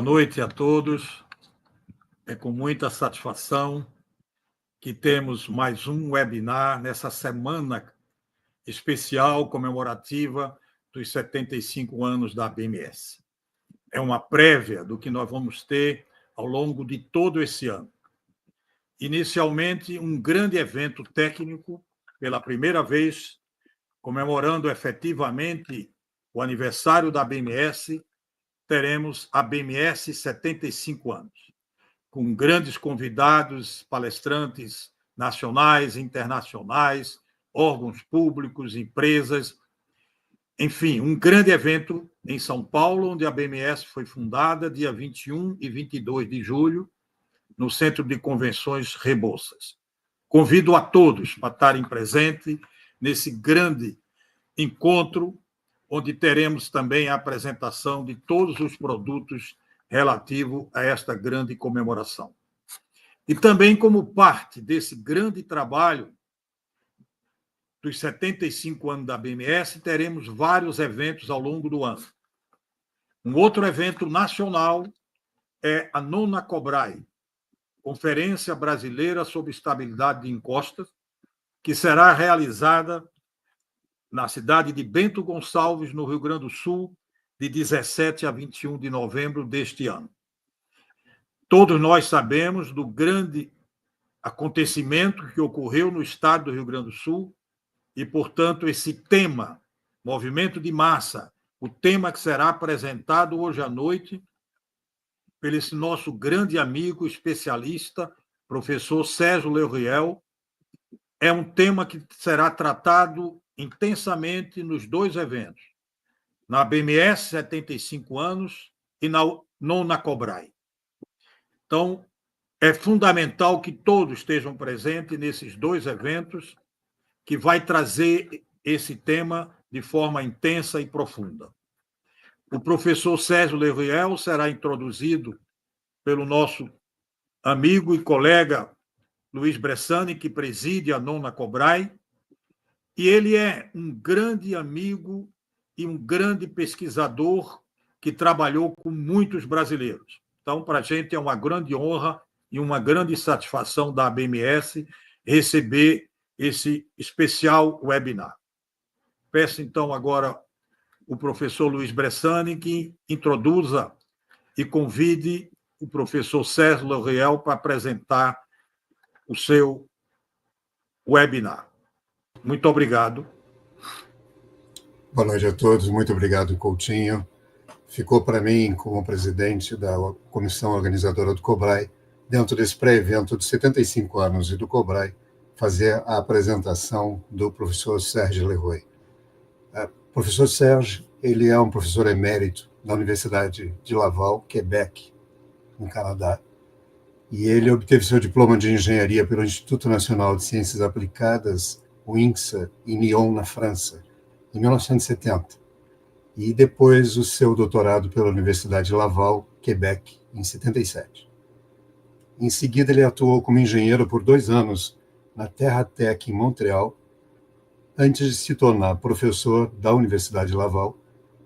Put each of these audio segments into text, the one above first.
boa noite a todos. É com muita satisfação que temos mais um webinar nessa semana especial comemorativa dos 75 anos da ABMS. É uma prévia do que nós vamos ter ao longo de todo esse ano. Inicialmente, um grande evento técnico, pela primeira vez, comemorando efetivamente o aniversário da ABMS, teremos a ABMS 75 anos, com grandes convidados, palestrantes nacionais, internacionais, órgãos públicos, empresas, enfim, um grande evento em São Paulo, onde a ABMS foi fundada dia 21 e 22 de julho, no Centro de Convenções Rebouças. Convido a todos para estarem presentes nesse grande encontro, onde teremos também a apresentação de todos os produtos relativos a esta grande comemoração. E também, como parte desse grande trabalho dos 75 anos da ABMS, teremos vários eventos ao longo do ano. Um outro evento nacional é a 9ª Cobrae, Conferência Brasileira sobre Estabilidade de Encostas, que será realizada na cidade de Bento Gonçalves, no Rio Grande do Sul, de 17 a 21 de novembro deste ano. Todos nós sabemos do grande acontecimento que ocorreu no estado do Rio Grande do Sul e, portanto, esse tema, movimento de massa, o tema que será apresentado hoje à noite pelo esse nosso grande amigo especialista, professor Serge Leroueil, é um tema que será tratado intensamente nos dois eventos, na ABMS 75 anos e na 9ª Cobrae. Então, é fundamental que todos estejam presentes nesses dois eventos, que vai trazer esse tema de forma intensa e profunda. O professor Serge Leroueil será introduzido pelo nosso amigo e colega Luiz Bressani, que preside a 9ª Cobrae, e ele é um grande amigo e um grande pesquisador que trabalhou com muitos brasileiros. Então, para a gente é uma grande honra e uma grande satisfação da ABMS receber esse especial webinar. Peço, então, agora o professor Luiz Bressani que introduza e convide o professor Serge Leroueil para apresentar o seu webinar. Muito obrigado. Boa noite a todos, muito obrigado, Coutinho. Ficou para mim, como presidente da comissão organizadora do Cobrae, dentro desse pré-evento de 75 anos e do Cobrae, fazer a apresentação do professor Serge Leroueil. O professor Serge, ele é um professor emérito da Universidade de Laval, Quebec, no Canadá, e ele obteve seu diploma de engenharia pelo Instituto Nacional de Ciências Aplicadas, o INSA, em Lyon, na França, em 1970, e depois o seu doutorado pela Universidade de Laval, Quebec, em 77. Em seguida, ele atuou como engenheiro por 2 anos na Terra Tech, em Montreal, antes de se tornar professor da Universidade de Laval,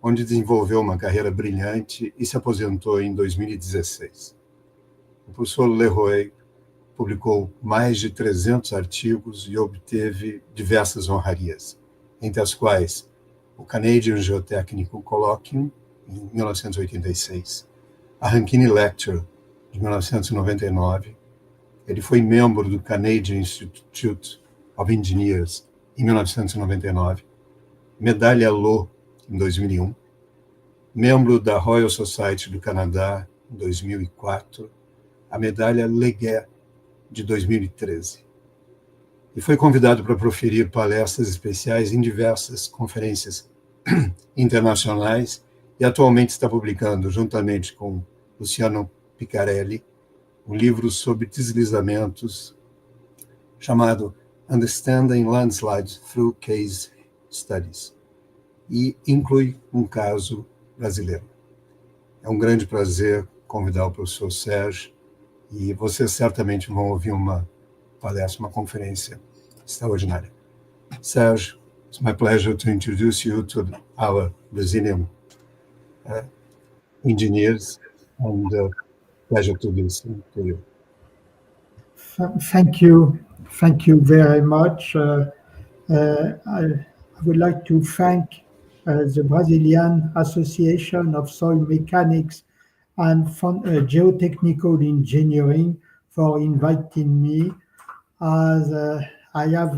onde desenvolveu uma carreira brilhante e se aposentou em 2016. O professor Leroueil publicou mais de 300 artigos e obteve diversas honrarias, entre as quais o Canadian Geotechnical Colloquium, em 1986, a Rankine Lecture, de 1999. Ele foi membro do Canadian Institute of Engineers, em 1999, medalha Lowe, em 2001, membro da Royal Society do Canadá, em 2004, a medalha Leguer, de 2013. E foi convidado para proferir palestras especiais em diversas conferências internacionais e atualmente está publicando, juntamente com Luciano Picarelli, um livro sobre deslizamentos chamado Understanding Landslides Through Case Studies, e inclui um caso brasileiro. É um grande prazer convidar o professor Serge, e vocês certamente vão ouvir uma palestra, uma conferência extraordinária. Serge, it's my pleasure to introduce you to our Brazilian engineers and pleasure to listen to you. Thank you. Thank you very much. I would like to thank the Brazilian Association of Soil Mechanics and Geotechnical Engineering for inviting me, as I have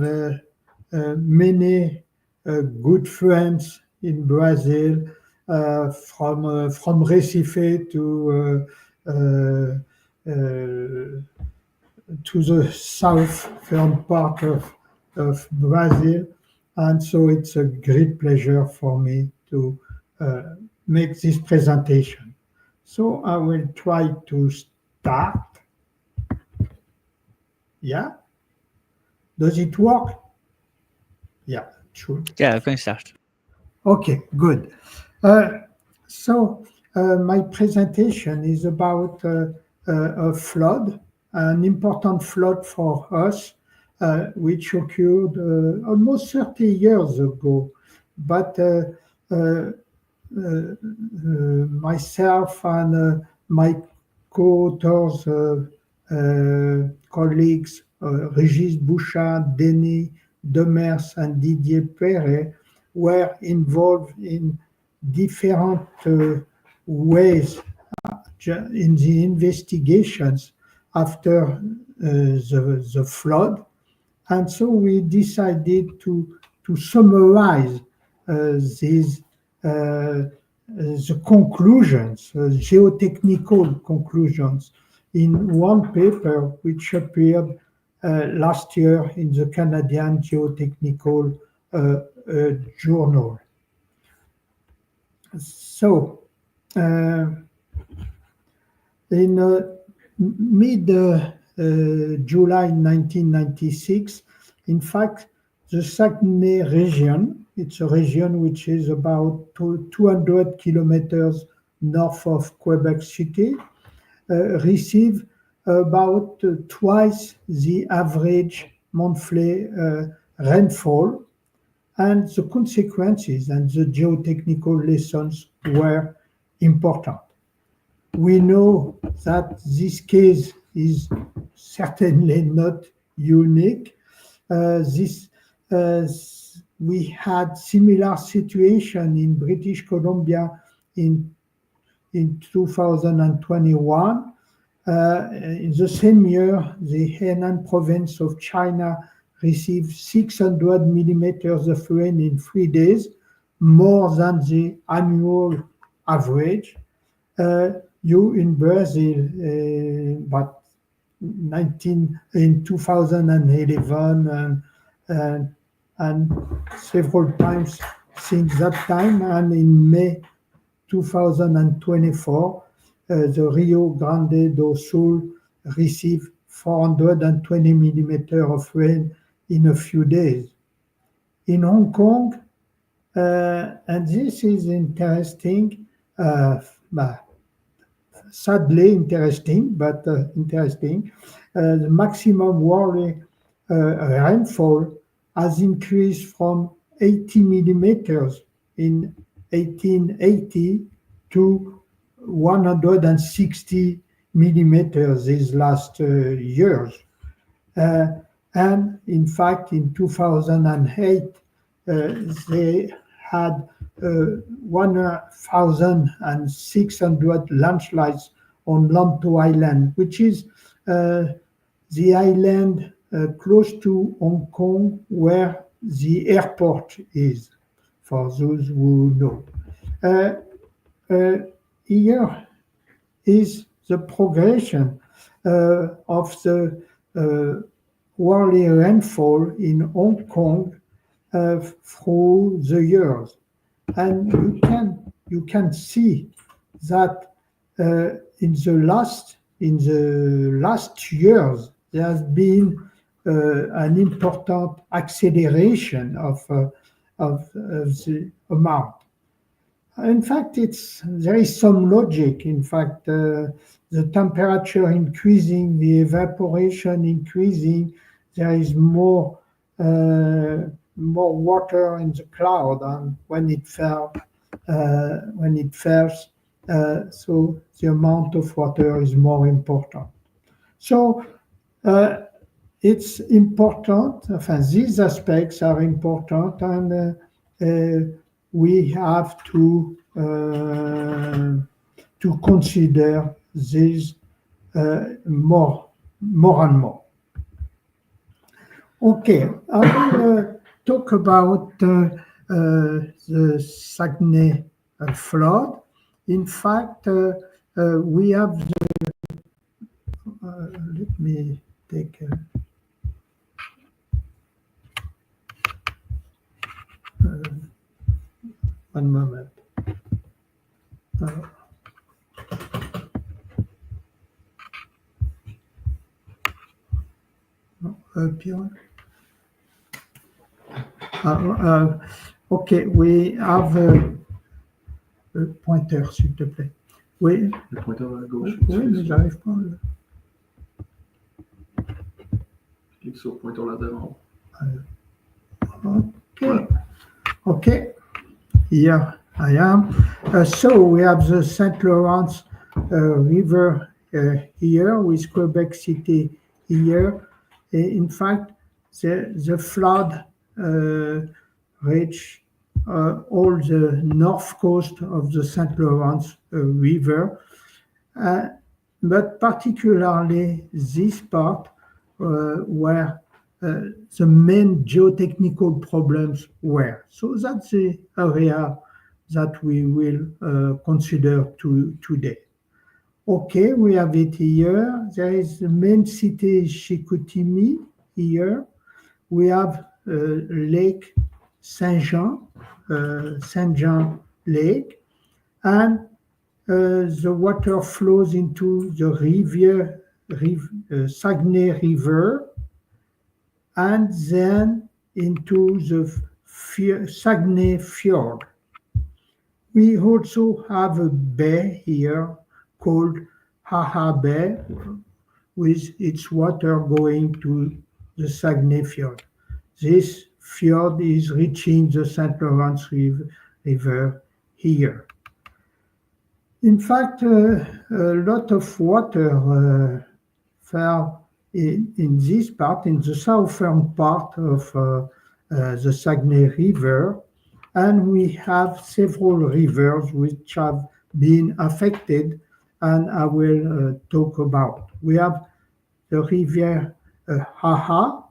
many good friends in Brazil, from Recife to the southern part of Brazil. And so it's a great pleasure for me to make this presentation. So I will try to start. Yeah? Does it work? Yeah, it should. Yeah, I can start. Okay, good. So my presentation is about a flood, an important flood for us, which occurred almost 30 years ago. But myself and my co-authors, colleagues, Régis Bouchard, Denis Demers, and Didier Perret, were involved in different ways in the investigations after the flood. And so we decided to summarize these the conclusions, geotechnical conclusions, in one paper which appeared last year in the Canadian Geotechnical Journal. So, in mid-July 1996, in fact, the Saguenay region, it's a region which is about 200 kilometers north of Quebec City, received about twice the average monthly rainfall, and the consequences and the geotechnical lessons were important. We know that this case is certainly not unique. We had similar situation in British Columbia in 2021. In the same year, the Henan province of China received 600 millimeters of rain in 3 days, more than the annual average. You in Brazil, but in 2011 and several times since that time, and in May 2024, the Rio Grande do Sul received 420 millimeters of rain in a few days. In Hong Kong, and this is interesting, sadly interesting, but interesting, the maximum yearly rainfall has increased from 80 millimeters in 1880 to 160 millimeters these last years. And in fact, in 2008, they had 1,600 landslides on Lamto Island, which is the island close to Hong Kong where the airport is, for those who know. Here is the progression of the yearly rainfall in Hong Kong through the years, and you can see that in the last years there has been an important acceleration of the amount. In fact, there is some logic. In fact, the temperature increasing, the evaporation increasing, there is more water in the cloud, and when it falls, so the amount of water is more important. So it's important, these aspects are important, and we have to consider these more and more. Okay, I will talk about the Saguenay flood. In fact, we have the, let me take one moment. Up here. Okay, we have le pointeur, s'il te plaît. Oui. Le pointeur à gauche. Oui, mais j'arrive pas. Clique sur le pointeur latéral. Okay. Okay. Here I am. So we have the St. Lawrence River here with Quebec City here. In fact, the flood reached all the north coast of the St. Lawrence River, but particularly this part where the main geotechnical problems were. So that's the area that we will consider today. Okay, we have it here. There is the main city, Chicoutimi, here. We have Lake Saint-Jean, Saint-Jean Lake, and the water flows into the Saguenay River, and then into the Saguenay Fjord. We also have a bay here called Haha Bay, with its water going to the Saguenay Fjord. This fjord is reaching the St. Lawrence River here. In fact, a lot of water fell in this part, in the southern part of the Saguenay River, and we have several rivers which have been affected, and I will talk about. We have the river Haha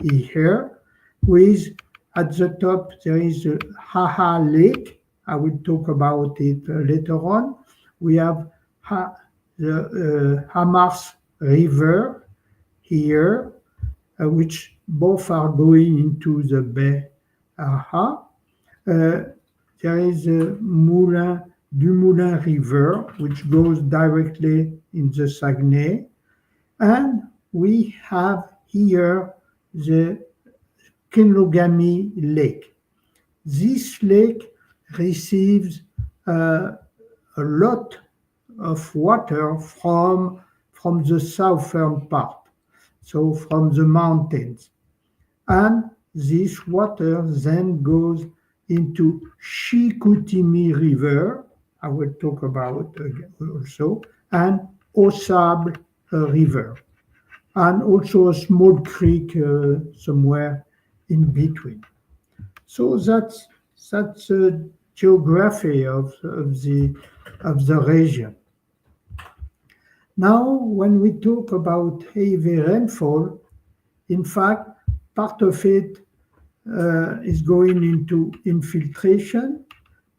here, with at the top there is a Haha Lake. I will talk about it later on. We have the Hamas River here, which both are going into the Bay Haha. There is a du Moulin River, which goes directly in the Saguenay. And we have here the Kenogami Lake. This lake receives a lot of water from the southern part, so from the mountains. And this water then goes into Chicoutimi River, I will talk about also, and Osable River, and also a small creek somewhere in between. So that's the geography of the region. Now, when we talk about heavy rainfall, in fact, part of it is going into infiltration,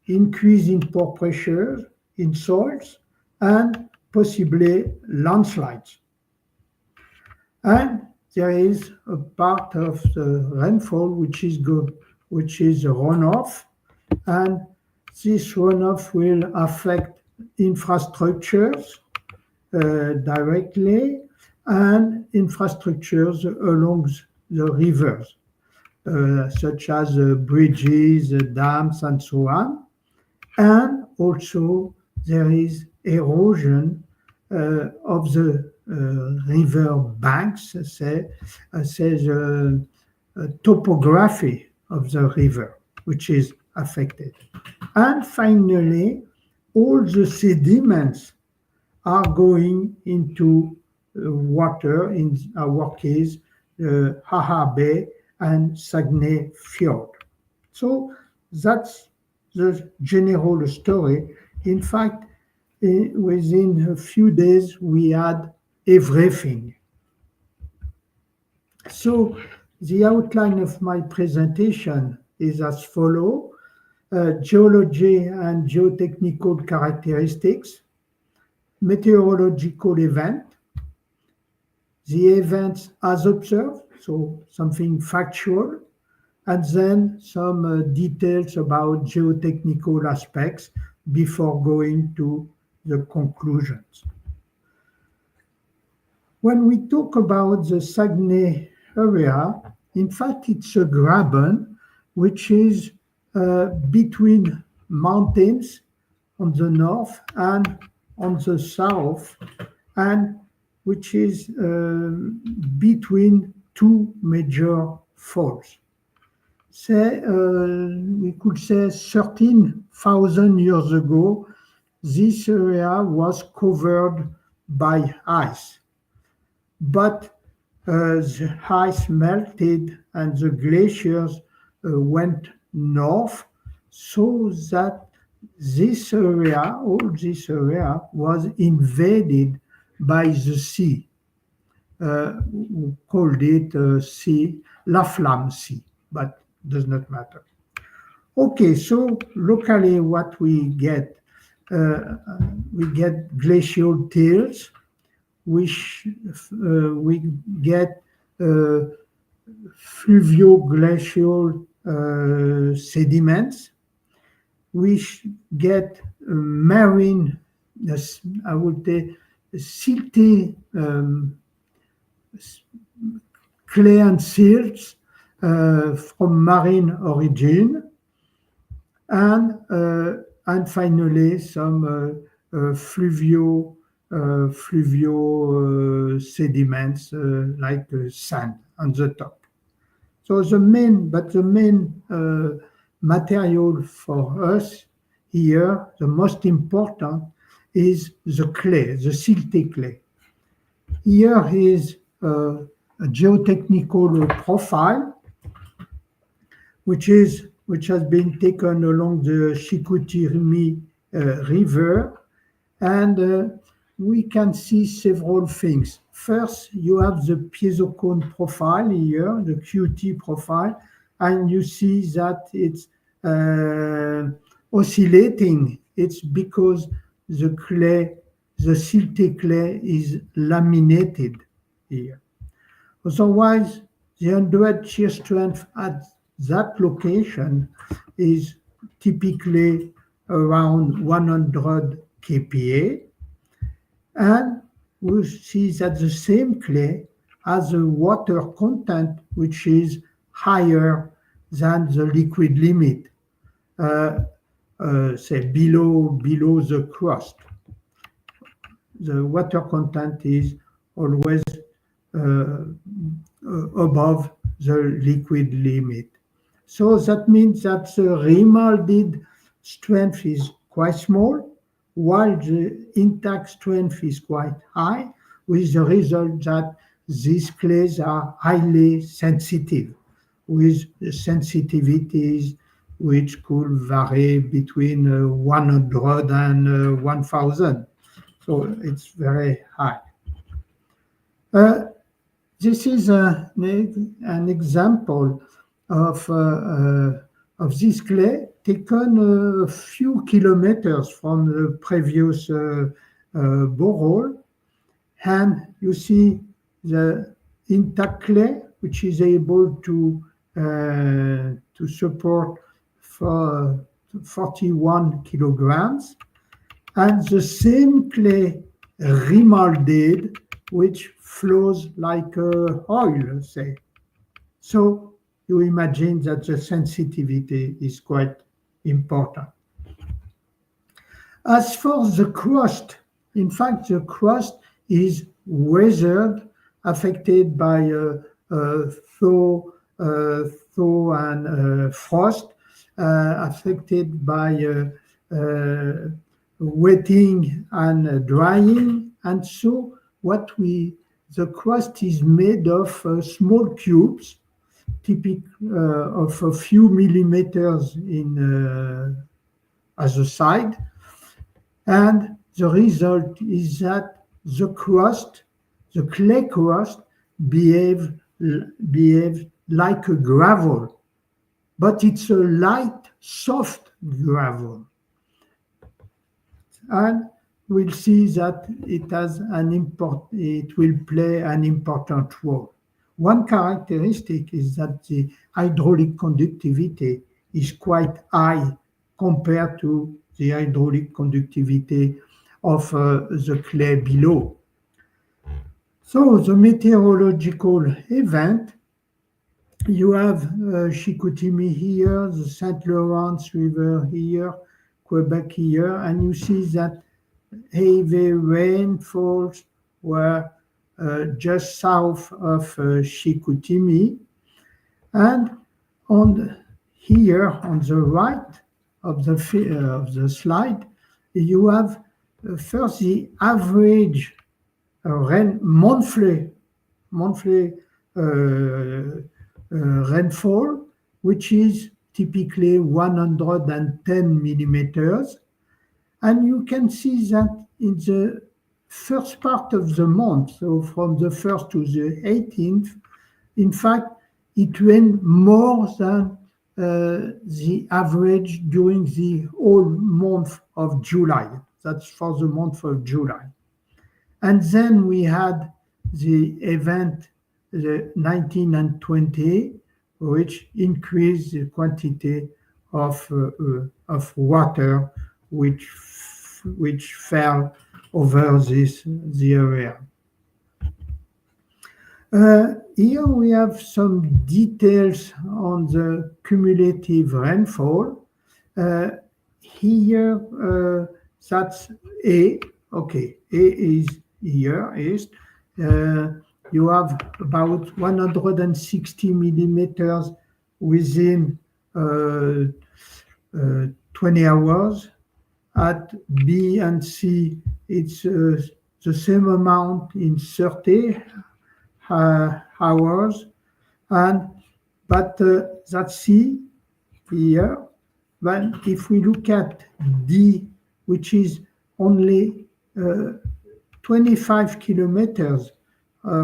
increase in pore pressure in soils, and possibly landslides. And there is a part of the rainfall which is runoff, and this runoff will affect infrastructures directly, and infrastructures along the rivers, such as bridges, dams, and so on. And also there is erosion of the river banks, the topography of the river, which is affected. And finally, all the sediments are going into water, in our case, Haha Bay and Saguenay Fjord. So that's the general story. In fact, within a few days, we had everything. So the outline of my presentation is as follows. Geology and geotechnical characteristics, meteorological event, the events as observed, so something factual, and then some details about geotechnical aspects before going to the conclusions. When we talk about the Saguenay area, in fact, it's a graben which is between mountains on the north and on the south, and which is between two major falls. We could say 13,000 years ago, this area was covered by ice. But the ice melted and the glaciers went north, so that this area, all this area, was invaded by the sea. We called it sea, La Flamme Sea, but does not matter. Okay, so locally what we get glacial tilts, which we get fluvio-glacial sediments, which get marine, I would say, silty clay and silts from marine origin, and finally some fluvio sediments like sand on the top. So the main material for us here, the most important, is the clay, the silty clay. Here is a geotechnical profile, which has been taken along the Chicoutimi River, and we can see several things. First, you have the piezocone profile here, the QT profile, and you see that it's oscillating. It's because the clay, the silty clay, is laminated here. Otherwise, the underhead shear strength at that location is typically around 100 kPa, and we see that the same clay has a water content which is higher than the liquid limit, say below the crust. The water content is always above the liquid limit. So that means that the remolded strength is quite small, while the intact strength is quite high, with the result that these clays are highly sensitive, with sensitivities which could vary between 100 and 1,000. So it's very high. This is an example of this clay taken a few kilometers from the previous borehole, and you see the intact clay, which is able to support for 41 kilograms, and the same clay remolded, which flows like oil, say. So you imagine that the sensitivity is quite important. As for the crust, in fact, the crust is weathered, affected by thaw and frost, affected by wetting and drying. And so the crust is made of small cubes, typical of a few millimeters as a side. And the result is that the crust, the clay crust, behaves like a gravel, but it's a light, soft gravel. And we'll see that it will play an important role. One characteristic is that the hydraulic conductivity is quite high compared to the hydraulic conductivity of the clay below. So the meteorological event, you have Chicoutimi here, the St. Lawrence River here, Quebec here, and you see that heavy rainfalls were just south of Chicoutimi. And here on the right of the slide, you have first the average monthly rainfall, which is typically 110 millimeters. And you can see that in the first part of the month, so from the 1st to the 18th, in fact, it rained more than the average during the whole month of July. That's for the month of July. And then we had the event, the 19 and 20, which increased the quantity of water which fell over the area. Here we have some details on the cumulative rainfall. Here, that's A. Okay, A is here. You have about 160 millimeters within 20 hours. At B and C, it's the same amount in 30 hours, but that's C here. But if we look at D, which is only 25 kilometers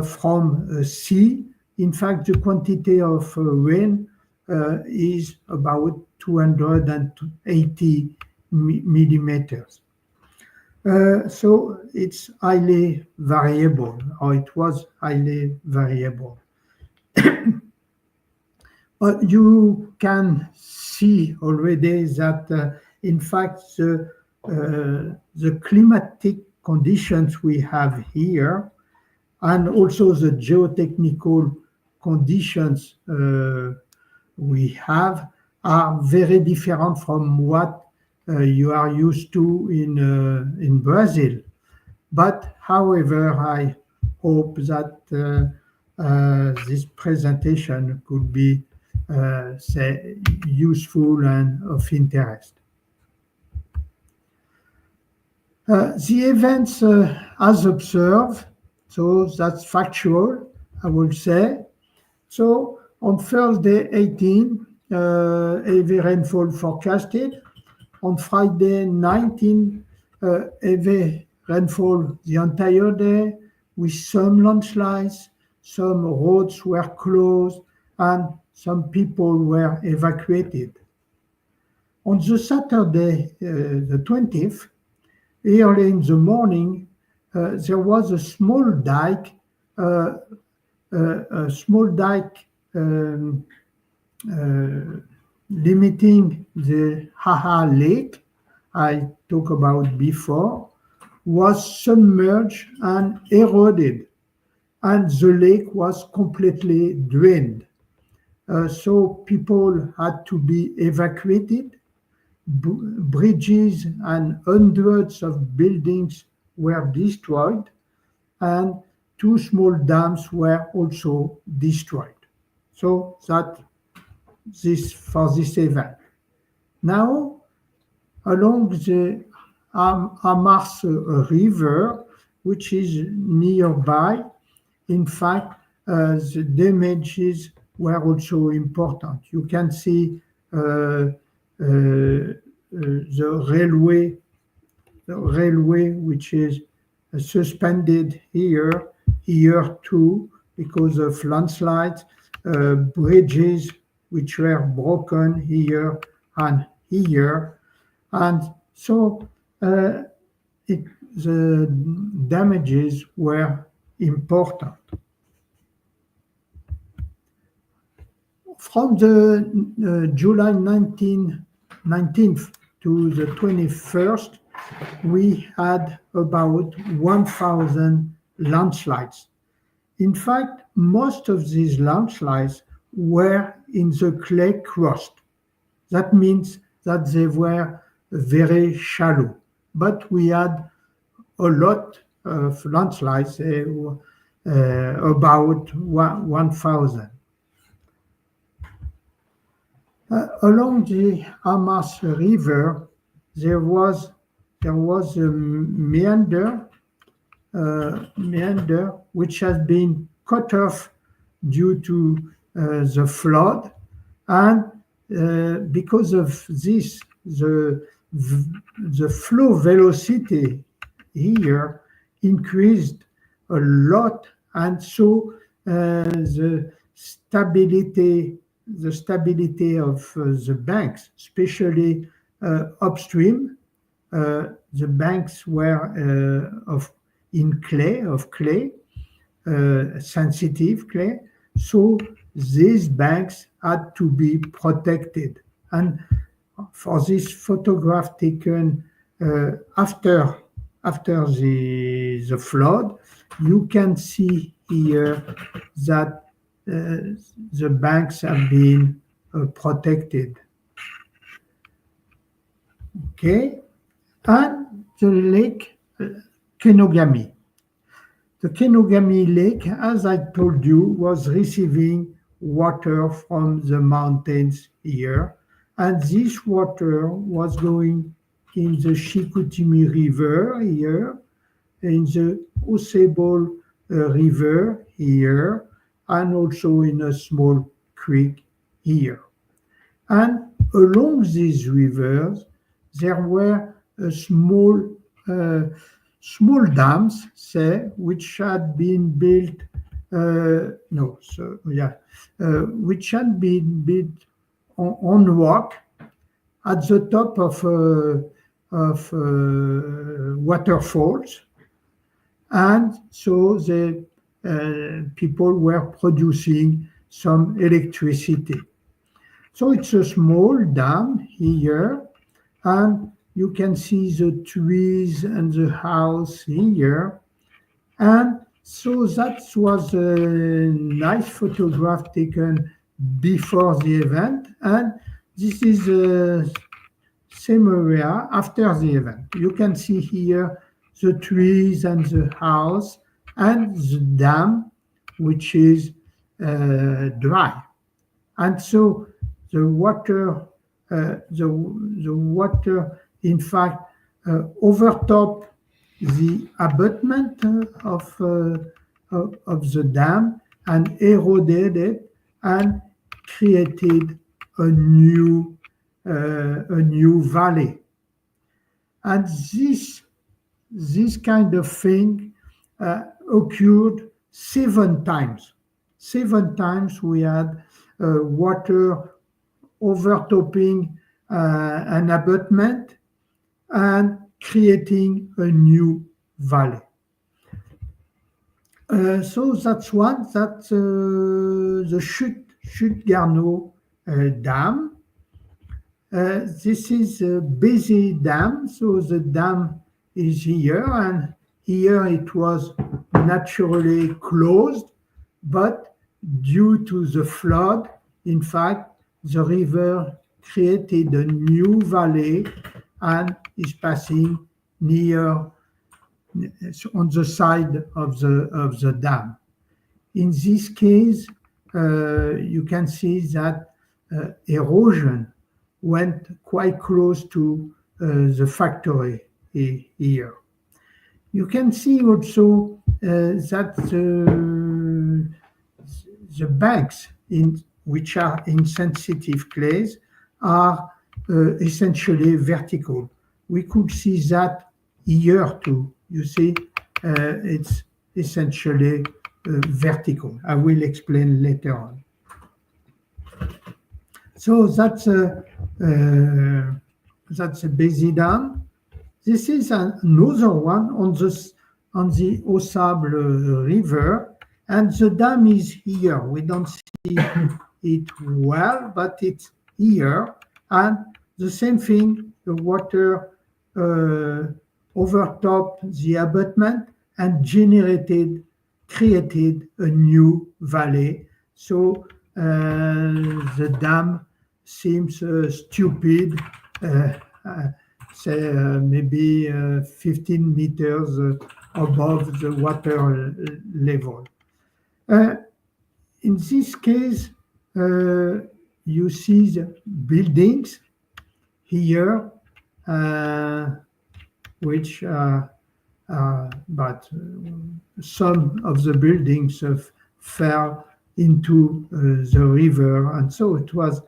from C, in fact, the quantity of rain is about 280 millimeters. So it's highly variable, or it was highly variable. But you can see already that, in fact, the climatic conditions we have here, and also the geotechnical conditions we have, are very different from what you are used to in Brazil. But however, I hope that this presentation could be useful and of interest. The events as observed, so that's factual, I will say. So on Thursday 18, heavy rainfall forecasted. On Friday 19, heavy rainfall the entire day with some landslides, some roads were closed, and some people were evacuated. On the Saturday, the 20th, early in the morning, there was a small dike, limiting the Haha Lake I talked about before, was submerged and eroded, and the lake was completely drained. So people had to be evacuated. Bridges and hundreds of buildings were destroyed, and 2 small dams were also destroyed. So that for this event. Now, along the Amars River, which is nearby. In fact, the damages were also important. You can see the railway, which is suspended here too, because of landslides, bridges which were broken here and here, and so the damages were important. From the July 19th to the 21st, we had about 1,000 landslides. In fact, most of these landslides were in the clay crust. That means that they were very shallow, but we had a lot of landslides, about 1,000. Along the Amars River, there was a meander which has been cut off due to the flood, and because of this, the flow velocity here increased a lot, and so the stability of the banks, especially upstream, the banks were of clay, sensitive clay, so these banks had to be protected. And for this photograph taken after the flood, you can see here that the banks have been protected. Okay, and the lake Kenogami. The Kenogami Lake, as I told you, was receiving water from the mountains here, and this water was going in the Chicoutimi River here, in the Osebol River here, and also in a small creek here. And along these rivers, there were small dams, which had been built. Which had been built on rock at the top of waterfalls, and so the people were producing some electricity. So it's a small dam here, and you can see the trees and the house here. And so that was a nice photograph taken before the event, and this is the same area after the event. You can see here the trees and the house and the dam, which is dry. And so the water, in fact, overtopped the abutment of the dam and eroded it and created a new valley. And this kind of thing occurred 7 times. 7 times we had water overtopping an abutment and creating a new valley. So that's one. That's the Chute Garneau Dam. This is a busy dam. So the dam is here, and here it was naturally closed, but due to the flood, in fact, the river created a new valley and is passing near on the side of the dam. In this case, you can see that erosion went quite close to the factory here. You can see also that the banks which are in sensitive clays are essentially vertical. We could see that here too. You see, it's essentially vertical. I will explain later on. So that's a Bézi Dam. This is another one on the Au Sable River, and the dam is here. We don't see it well, but it's here. And the same thing, the water overtopped the abutment and created a new valley. So the dam seems stupid, say maybe 15 meters above the water level. In this case, you see the buildings here, which but some of the buildings fell into the river, and so it was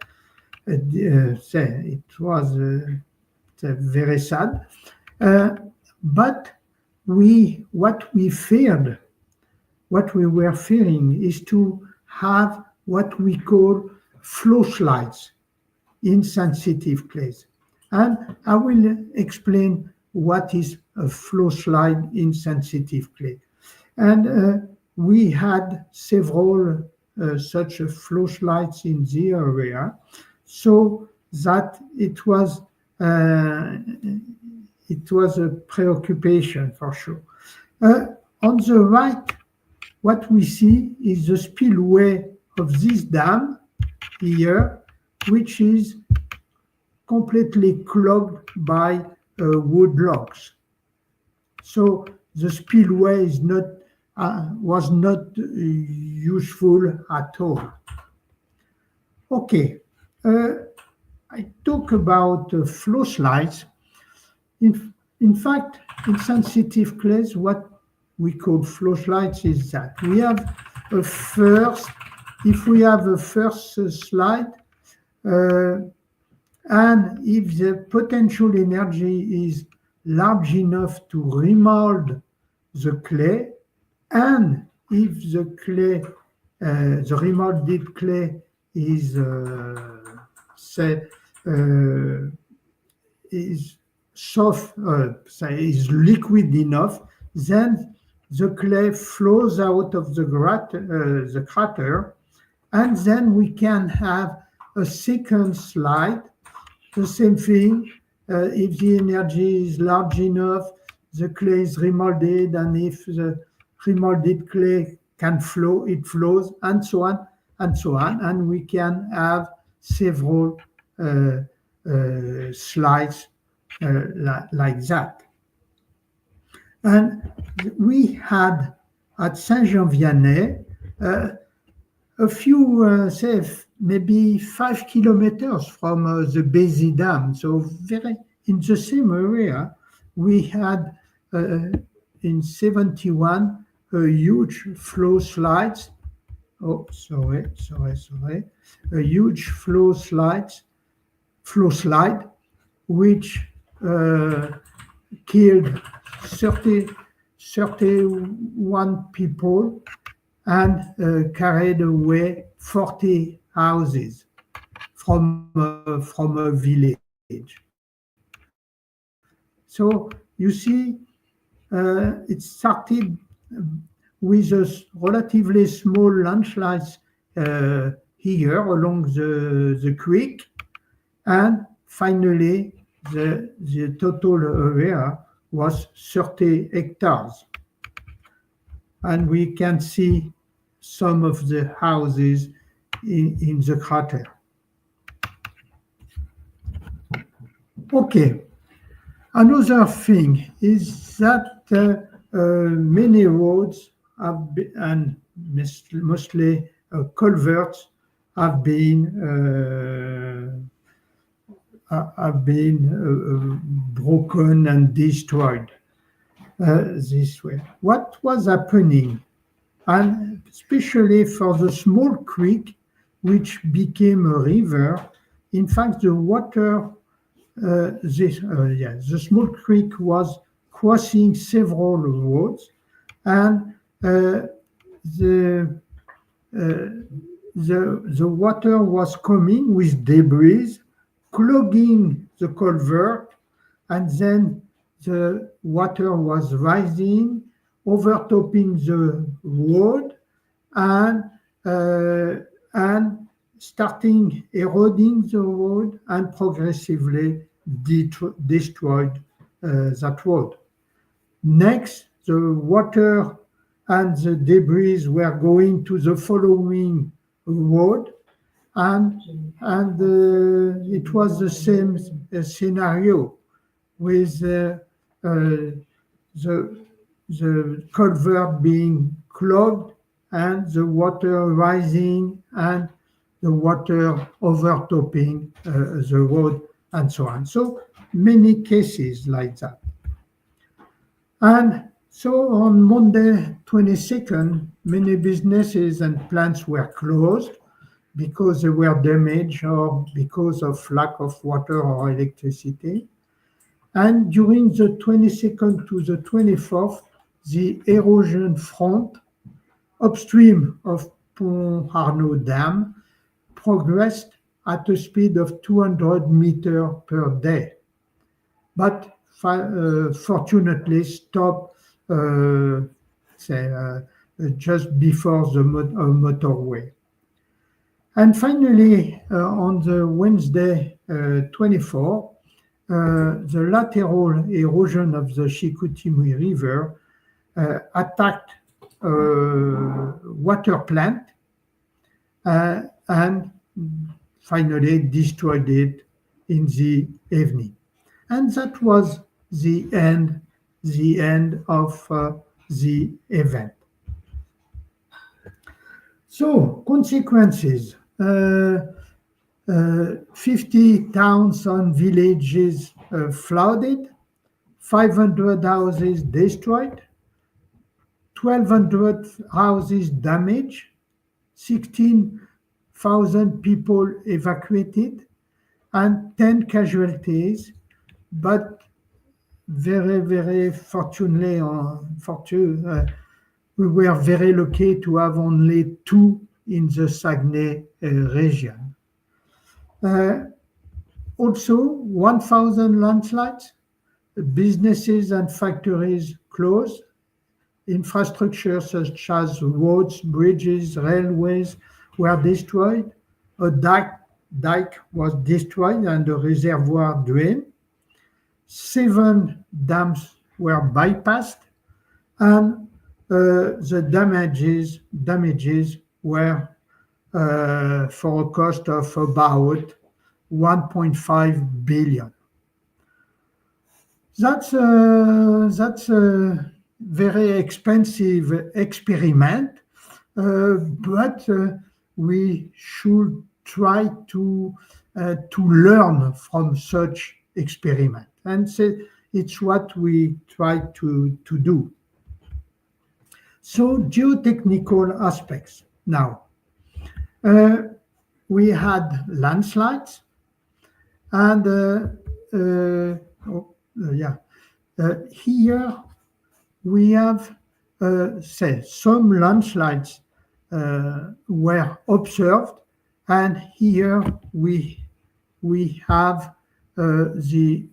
very sad. But what we were fearing is to have what we call flow slides in sensitive clays. And I will explain what is a flow slide in sensitive clay. And we had several such flow slides in the area, so that it was a preoccupation for sure. On the right, what we see is the spillway of this dam here, which is completely clogged by wood logs. So the spillway is was not useful at all. Okay, I talk about flow slides. In fact, in sensitive clays, what we call flow slides is that we have if we have a first slide, and if the potential energy is large enough to remold the clay, and if the clay, the remolded clay is soft, is liquid enough, then the clay flows out of the crater, and then we can have a second slide. The same thing, if the energy is large enough, the clay is remolded, and if the remolded clay can flow, it flows, and so on, and we can have several slides like that. And we had at Saint-Jean-Vianney a few, say, maybe 5 kilometers from the Bézi Dam, so very in the same area. We had in 71 a huge flow slides. Oh, sorry. A huge flow slide, which killed 31 people and carried away 40 houses from a village. So you see, it started with a relatively small landslides here along the creek, and finally the total area was 30 hectares. And we can see some of the houses in the crater. Okay. Another thing is that many roads have been, and mostly culverts have been have been broken and destroyed this way. What was happening, and especially for the small creek, which became a river, in fact, the water, the small creek was crossing several roads, and the water was coming with debris, clogging the culvert, and then the water was rising, overtopping the road, and starting eroding the road and progressively destroyed that road. Next, the water and the debris were going to the following road, and it was the same scenario with the culvert being clogged and the water rising and the water overtopping the road and so on. So many cases like that. And so on Monday 22nd, many businesses and plants were closed because they were damaged or because of lack of water or electricity. And during the 22nd to the 24th, the erosion front upstream of Pont Arnaud Dam progressed at a speed of 200 meters per day, but fortunately stopped just before the motorway. And finally, on the Wednesday 24, the lateral erosion of the Chicoutimi River attacked a water plant and finally destroyed it in the evening. And that was the end of the event. So, consequences. 50 towns and villages flooded, 500 houses destroyed, 1,200 houses damaged, 16,000 people evacuated, and 10 casualties. But very, very fortunately, we were very lucky to have only 2 in the Saguenay region. Also, 1,000 landslides, businesses and factories closed, infrastructure such as roads, bridges, railways were destroyed, a dike was destroyed and a reservoir drained, 7 dams were bypassed, and the damages were for a cost of about 1.5 billion. That's a very expensive experiment, but we should try to learn from such experiment, and so it's what we try to do. So geotechnical aspects now. We had landslides, and here we have some landslides were observed, and here we have the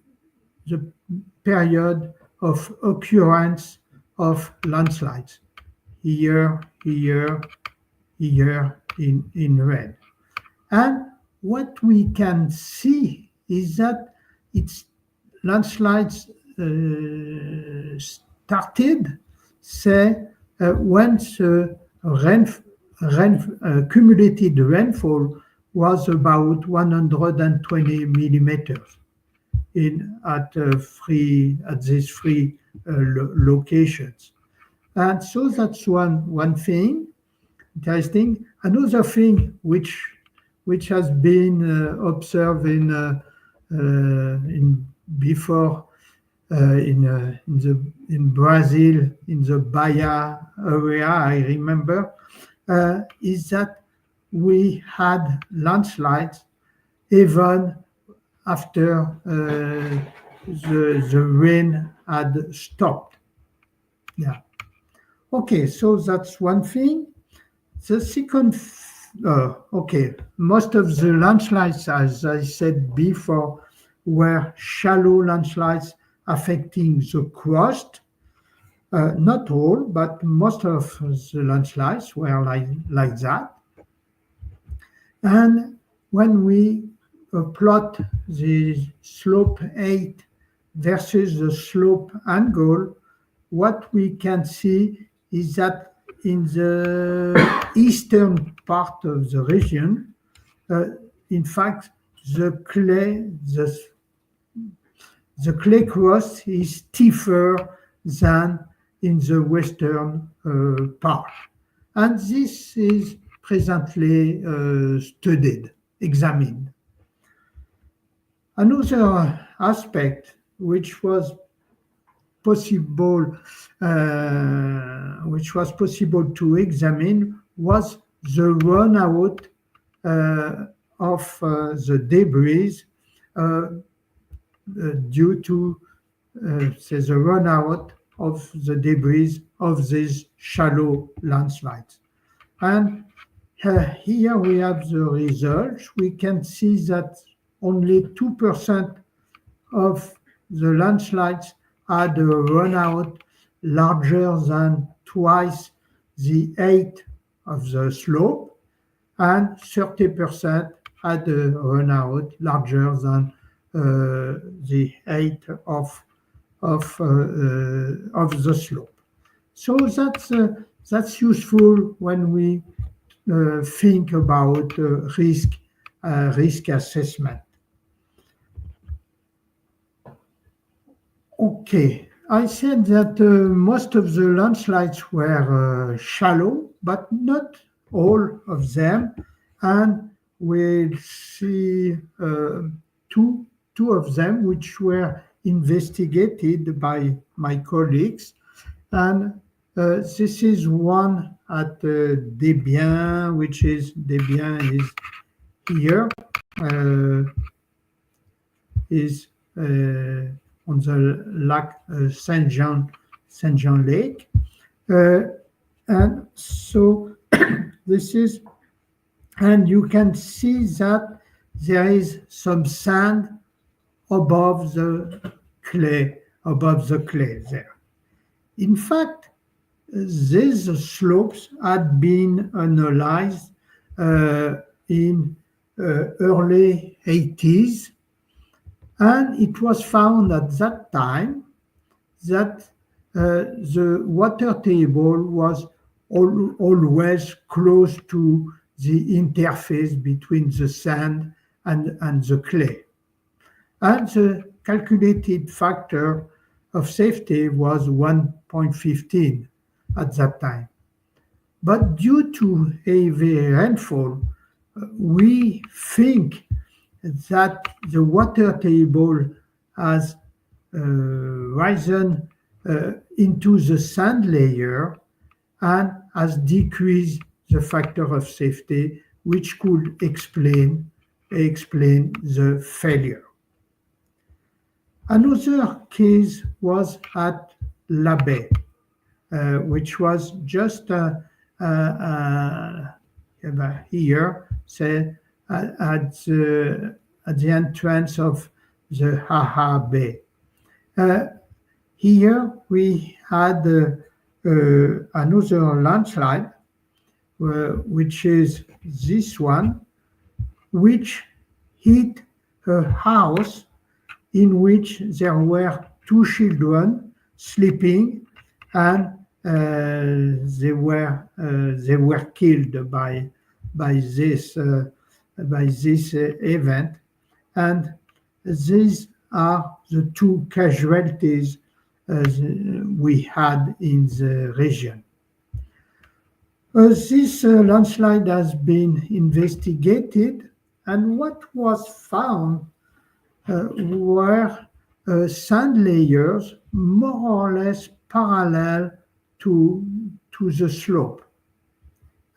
period of occurrence of landslides. Here in red. And what we can see is that its landslides started, once cumulated rainfall was about 120 millimeters at these 3 locations. And so that's one thing interesting. Another thing which has been observed in before in Brazil, in the Bahia area, I remember, is that we had landslides even after the rain had stopped. Yeah. Okay, so that's one thing. The second, okay, most of the landslides, as I said before, were shallow landslides affecting the crust. Not all, but most of the landslides were like that. And when we plot the slope 8 versus the slope angle, what we can see is that in the eastern part of the region, in fact, the clay crust is stiffer than in the western part. And this is presently studied, examined. Another aspect which was possible to examine was the runout of the debris due to the runout of the debris of these shallow landslides. And here we have the results. We can see that only 2% of the landslides had a runout larger than twice the height of the slope, and 30% had a runout larger than the height of the slope. So that's useful when we think about risk assessment. Okay, I said that most of the landslides were shallow, but not all of them, and we'll see two of them which were investigated by my colleagues, and this is one at Debian, which is Debian is here, is on the Lac Saint-Jean Lake, and so this is, and you can see that there is some sand above the clay there. In fact, these slopes had been analyzed in early 80s, and it was found at that time that the water table was always close to the interface between the sand and the clay. And the calculated factor of safety was 1.15 at that time. But due to heavy rainfall, we think that the water table has risen into the sand layer and has decreased the factor of safety, which could explain the failure. Another case was at La Baie, which was just here, say, at the entrance of the Haha Bay. Here we had another landslide, which is this one, which hit a house in which there were two children sleeping, and they were killed by this event, and these are the two casualties we had in the region. This landslide has been investigated, and what was found were sand layers more or less parallel to the slope.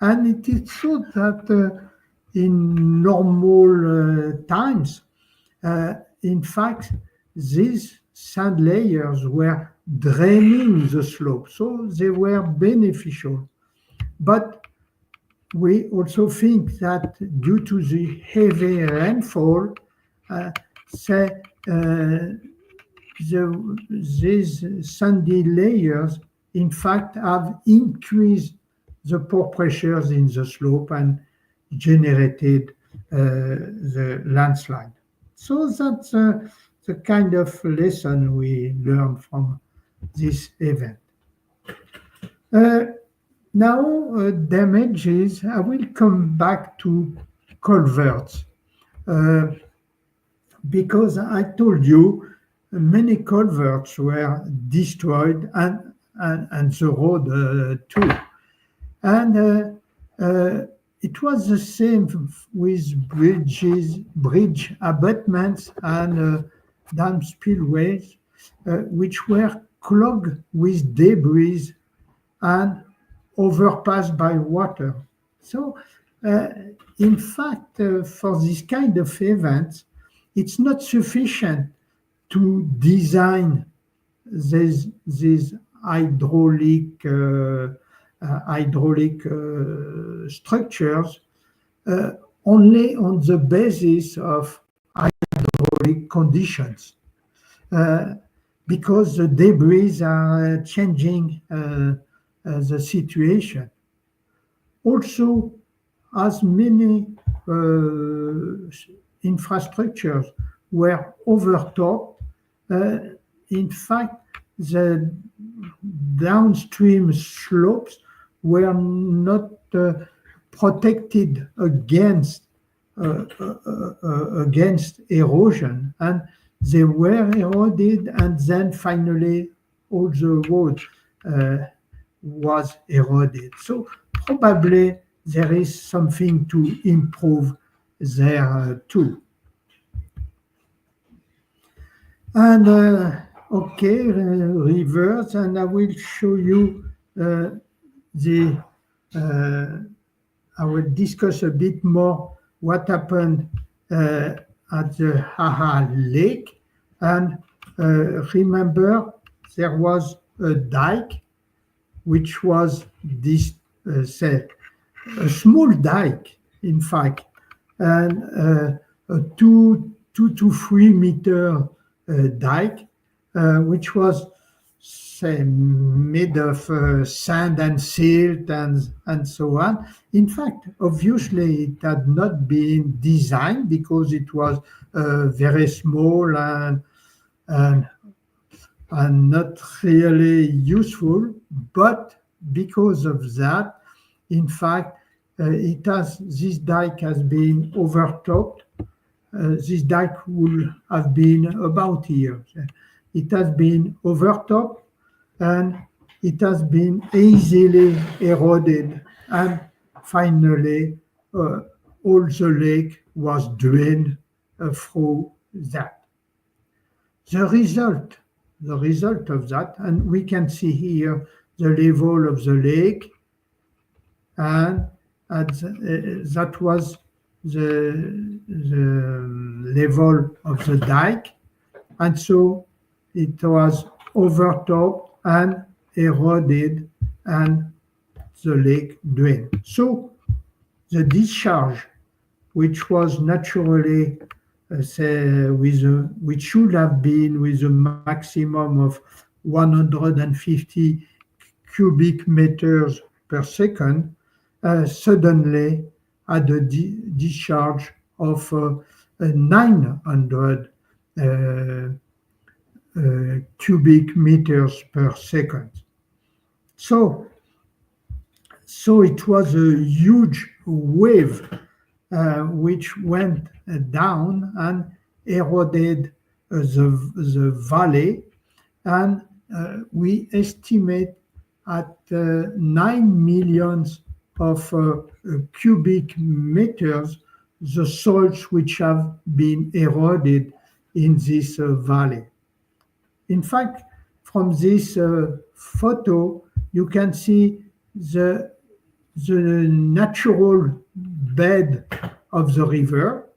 And it is so that in normal times, in fact, these sand layers were draining the slope, so they were beneficial. But we also think that due to the heavy rainfall, these sandy layers, in fact, have increased the pore pressures in the slope and generated the landslide. So that's the kind of lesson we learned from this event. Now, damages, I will come back to culverts because I told you many culverts were destroyed and the road too. And it was the same with bridge abutments and dam spillways, which were clogged with debris and overpassed by water. So, in fact, for this kind of events, it's not sufficient to design these hydraulic structures only on the basis of hydraulic conditions, because the debris are changing the situation. Also, as many infrastructures were overtopped, in fact, the downstream slopes were not protected against erosion, and they were eroded, and then finally all the road was eroded. So probably there is something to improve there too. And okay, rivers, and I will show you I will discuss a bit more what happened at the Haha Lake. And remember, there was a dike, which was this, a small dike, in fact, and a 2 to 3 meter dike, which was, say, made of sand and silt and so on. In fact, obviously, it had not been designed because it was very small and not really useful. But because of that, in fact, this dike has been overtopped. This dike would have been about here. It has been overtopped and it has been easily eroded. And finally, all the lake was drained through that. The result of that, and we can see here the level of the lake, and that was the level of the dike, and so it was overtopped and eroded, and the lake drained. So the discharge, which was naturally, which should have been with a maximum of 150 cubic meters per second, suddenly had a discharge of 900 cubic meters per second. So it was a huge wave which went down and eroded the valley, and we estimate at 9 million of cubic meters the soils which have been eroded in this valley. In fact, from this photo, you can see the natural bed of the river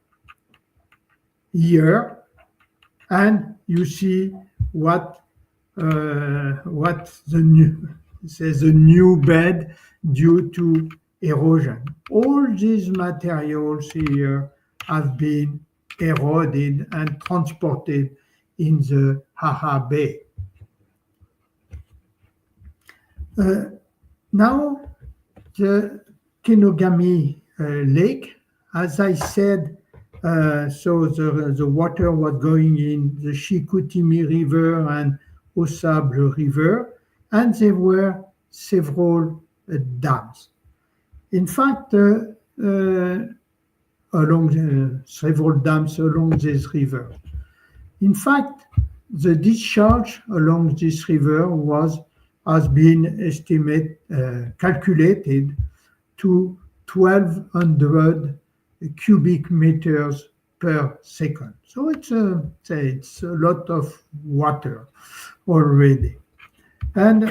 here, and you see what the new bed due to erosion. All these materials here have been eroded and transported in the Haha Bay. Now, the Kenogami Lake, as I said, so the water was going in the Chicoutimi River and Au Sable River, and there were several dams. In fact, along several dams along this river. In fact, the discharge along this river has been calculated to 1,200 cubic meters per second. So it's a lot of water already. And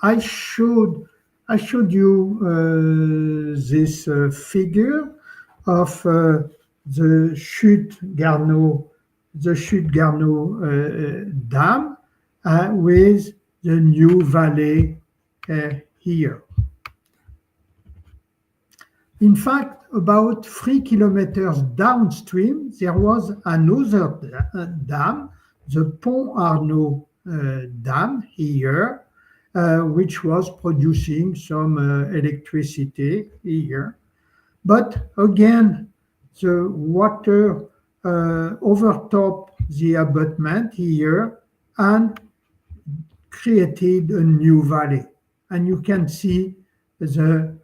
I showed you this figure of the Chute Garneau Dam with the new valley here. In fact, about 3 kilometers downstream, there was another dam, the Pont Arnaud Dam here, which was producing some electricity here. But again, the water overtopped the abutment here and created a new valley. And you can see the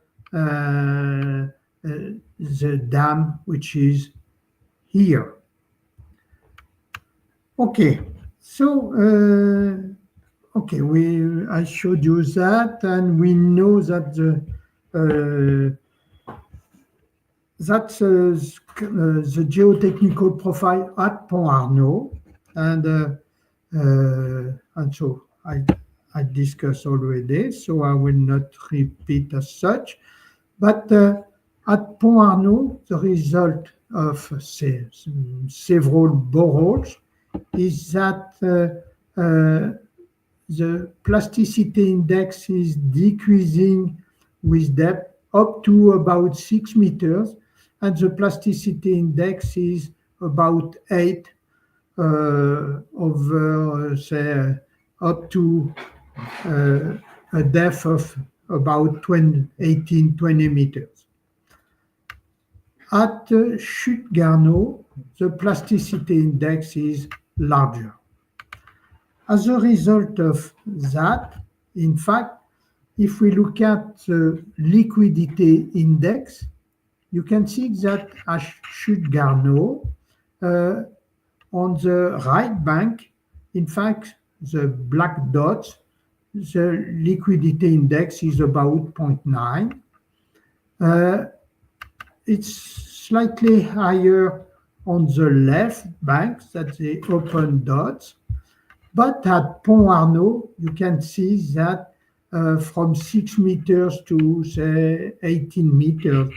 dam, which is here. Okay, so I showed you that, and we know that that's the geotechnical profile at Pont Arnaud, and so I discussed already, so I will not repeat as such. But at Pont Arnaud, the result of several boreholes is that the plasticity index is decreasing with depth up to about 6 meters, and the plasticity index is about 8 over, say, up to a depth of about 18-20 meters. At Chute Garneau, the plasticity index is larger. As a result of that, in fact, if we look at the liquidity index, you can see that at Chute Garneau, on the right bank, in fact, the black dots, the liquidity index is about 0.9. It's slightly higher on the left bank, that's the open dots. But at Pont Arnaud, you can see that from 6 meters to, say, 18 meters,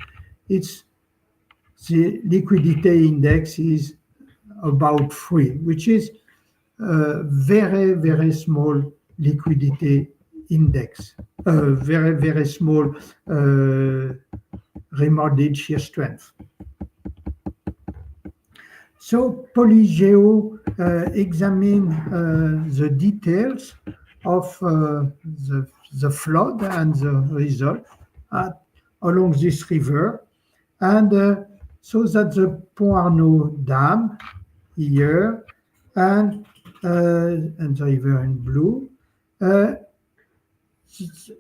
the liquidity index is about 3, which is a very, very small liquidity index, very, very small remodeled shear strength. So Polygeo examined the details of the flood and the result along this river, and so that the Pont Arnaud Dam here and the river in blue.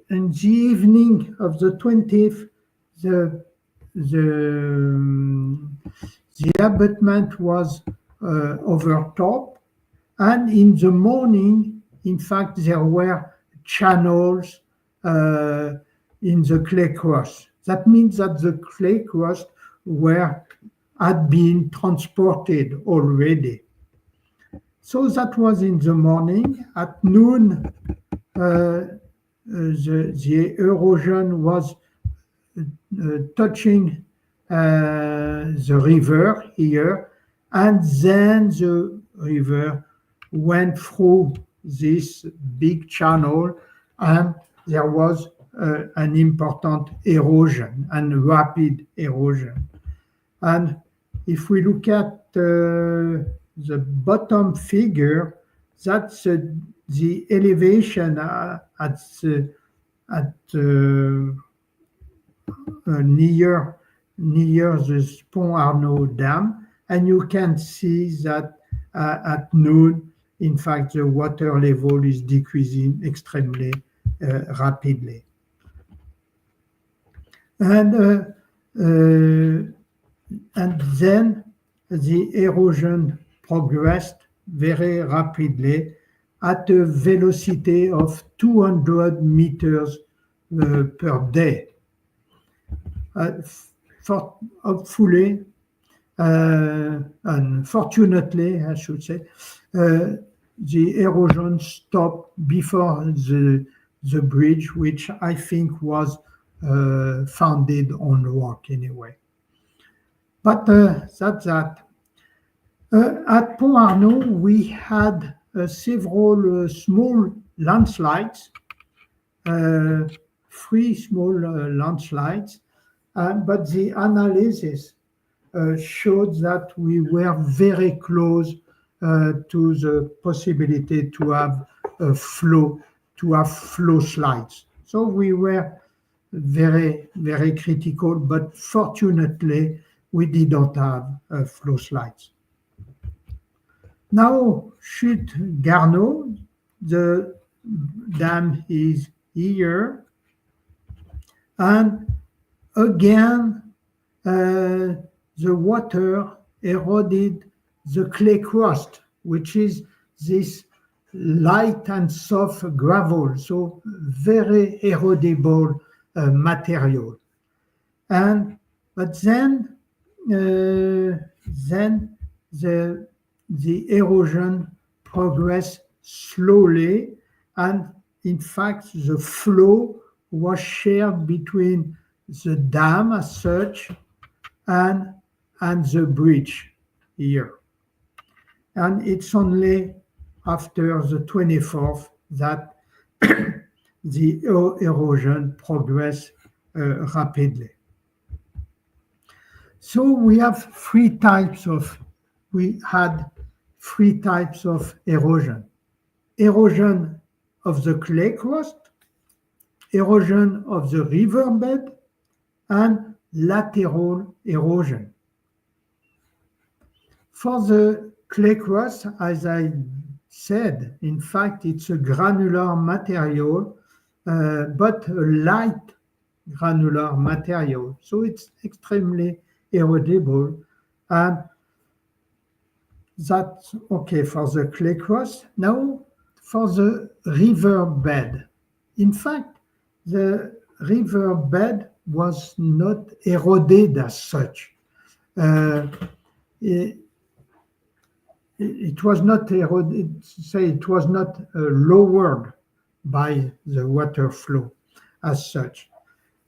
In the evening of the 20th, the abutment was overtopped, and in the morning, in fact, there were channels in the clay crust. That means that the clay crust had been transported already. So that was in the morning. At noon, the erosion was touching the river here, and then the river went through this big channel, and there was an important erosion and rapid erosion. And if we look at the bottom figure, that's the elevation near the Pont Arnaud Dam, and you can see that at noon, in fact, the water level is decreasing extremely rapidly. And then the erosion progressed very rapidly at a velocity of 200 meters per day. Hopefully, unfortunately, I should say, the erosion stopped before the bridge, which I think was founded on rock anyway. But that's that. At Pont Arnaud, we had several small landslides, 3 small landslides, but the analysis showed that we were very close to the possibility to have flow slides. So we were very, very critical, but fortunately, we did not have flow slides. Now, Chute Garneau, the dam is here, and again, the water eroded the clay crust, which is this light and soft gravel, so very erodible material. But then the erosion progressed slowly, and in fact, the flow was shared between the dam as such and the bridge here. And it's only after the 24th that the erosion progressed rapidly. So we had 3 types of erosion. Erosion of the clay crust, erosion of the riverbed, and lateral erosion. For the clay crust, as I said, in fact, it's a granular material, but a light granular material. So it's extremely erodible. And that's okay for the clay crust. Now, for the riverbed. In fact, the riverbed was not eroded as such. It was not eroded, say it was not lowered by the water flow as such.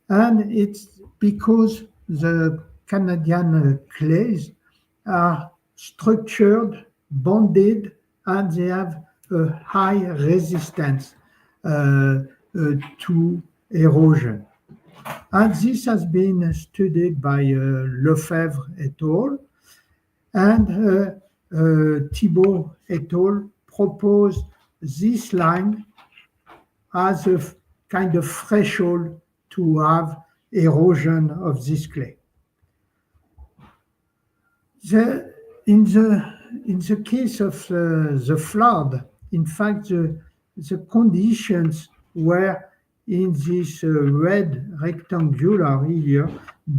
And it's because the Canadian clays are structured, bonded, and they have a high resistance to erosion. And this has been studied by Lefebvre et al. And Thibault et al. Proposed this line as a kind of threshold to have erosion of this clay. In the case of the flood, in fact, the conditions were in this red rectangular here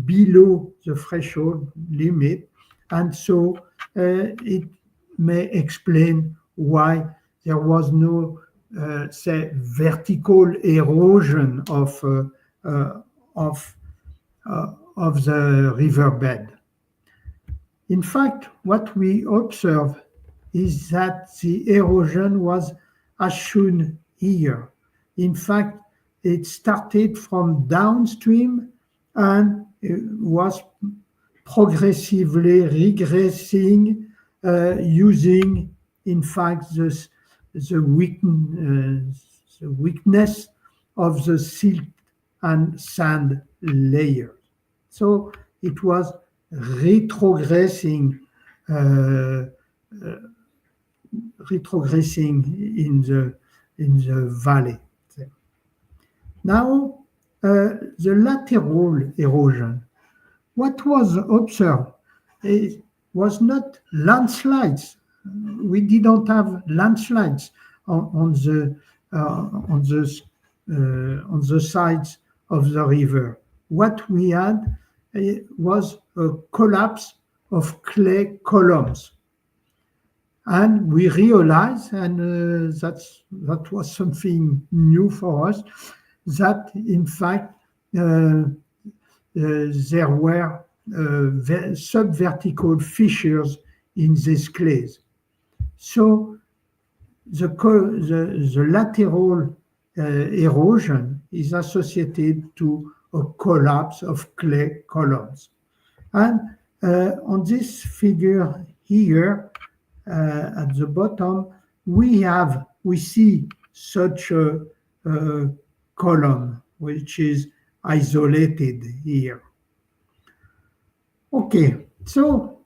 below the threshold limit, and so it may explain why there was no, say, vertical erosion of of the riverbed. In fact, what we observe is that the erosion was as shown here. In fact, it started from downstream and it was progressively regressing using, in fact, the weakness of the silt and sand layers. So it was retrogressing in the valley. Now, the lateral erosion. What was observed was not landslides. We didn't have landslides on the sides of the river. What we had was a collapse of clay columns. And we realized, and that was something new for us, that in fact there were subvertical fissures in these clays. So the lateral erosion is associated to a collapse of clay columns. And on this figure here, at the bottom, we see such a column which is isolated here. Okay, so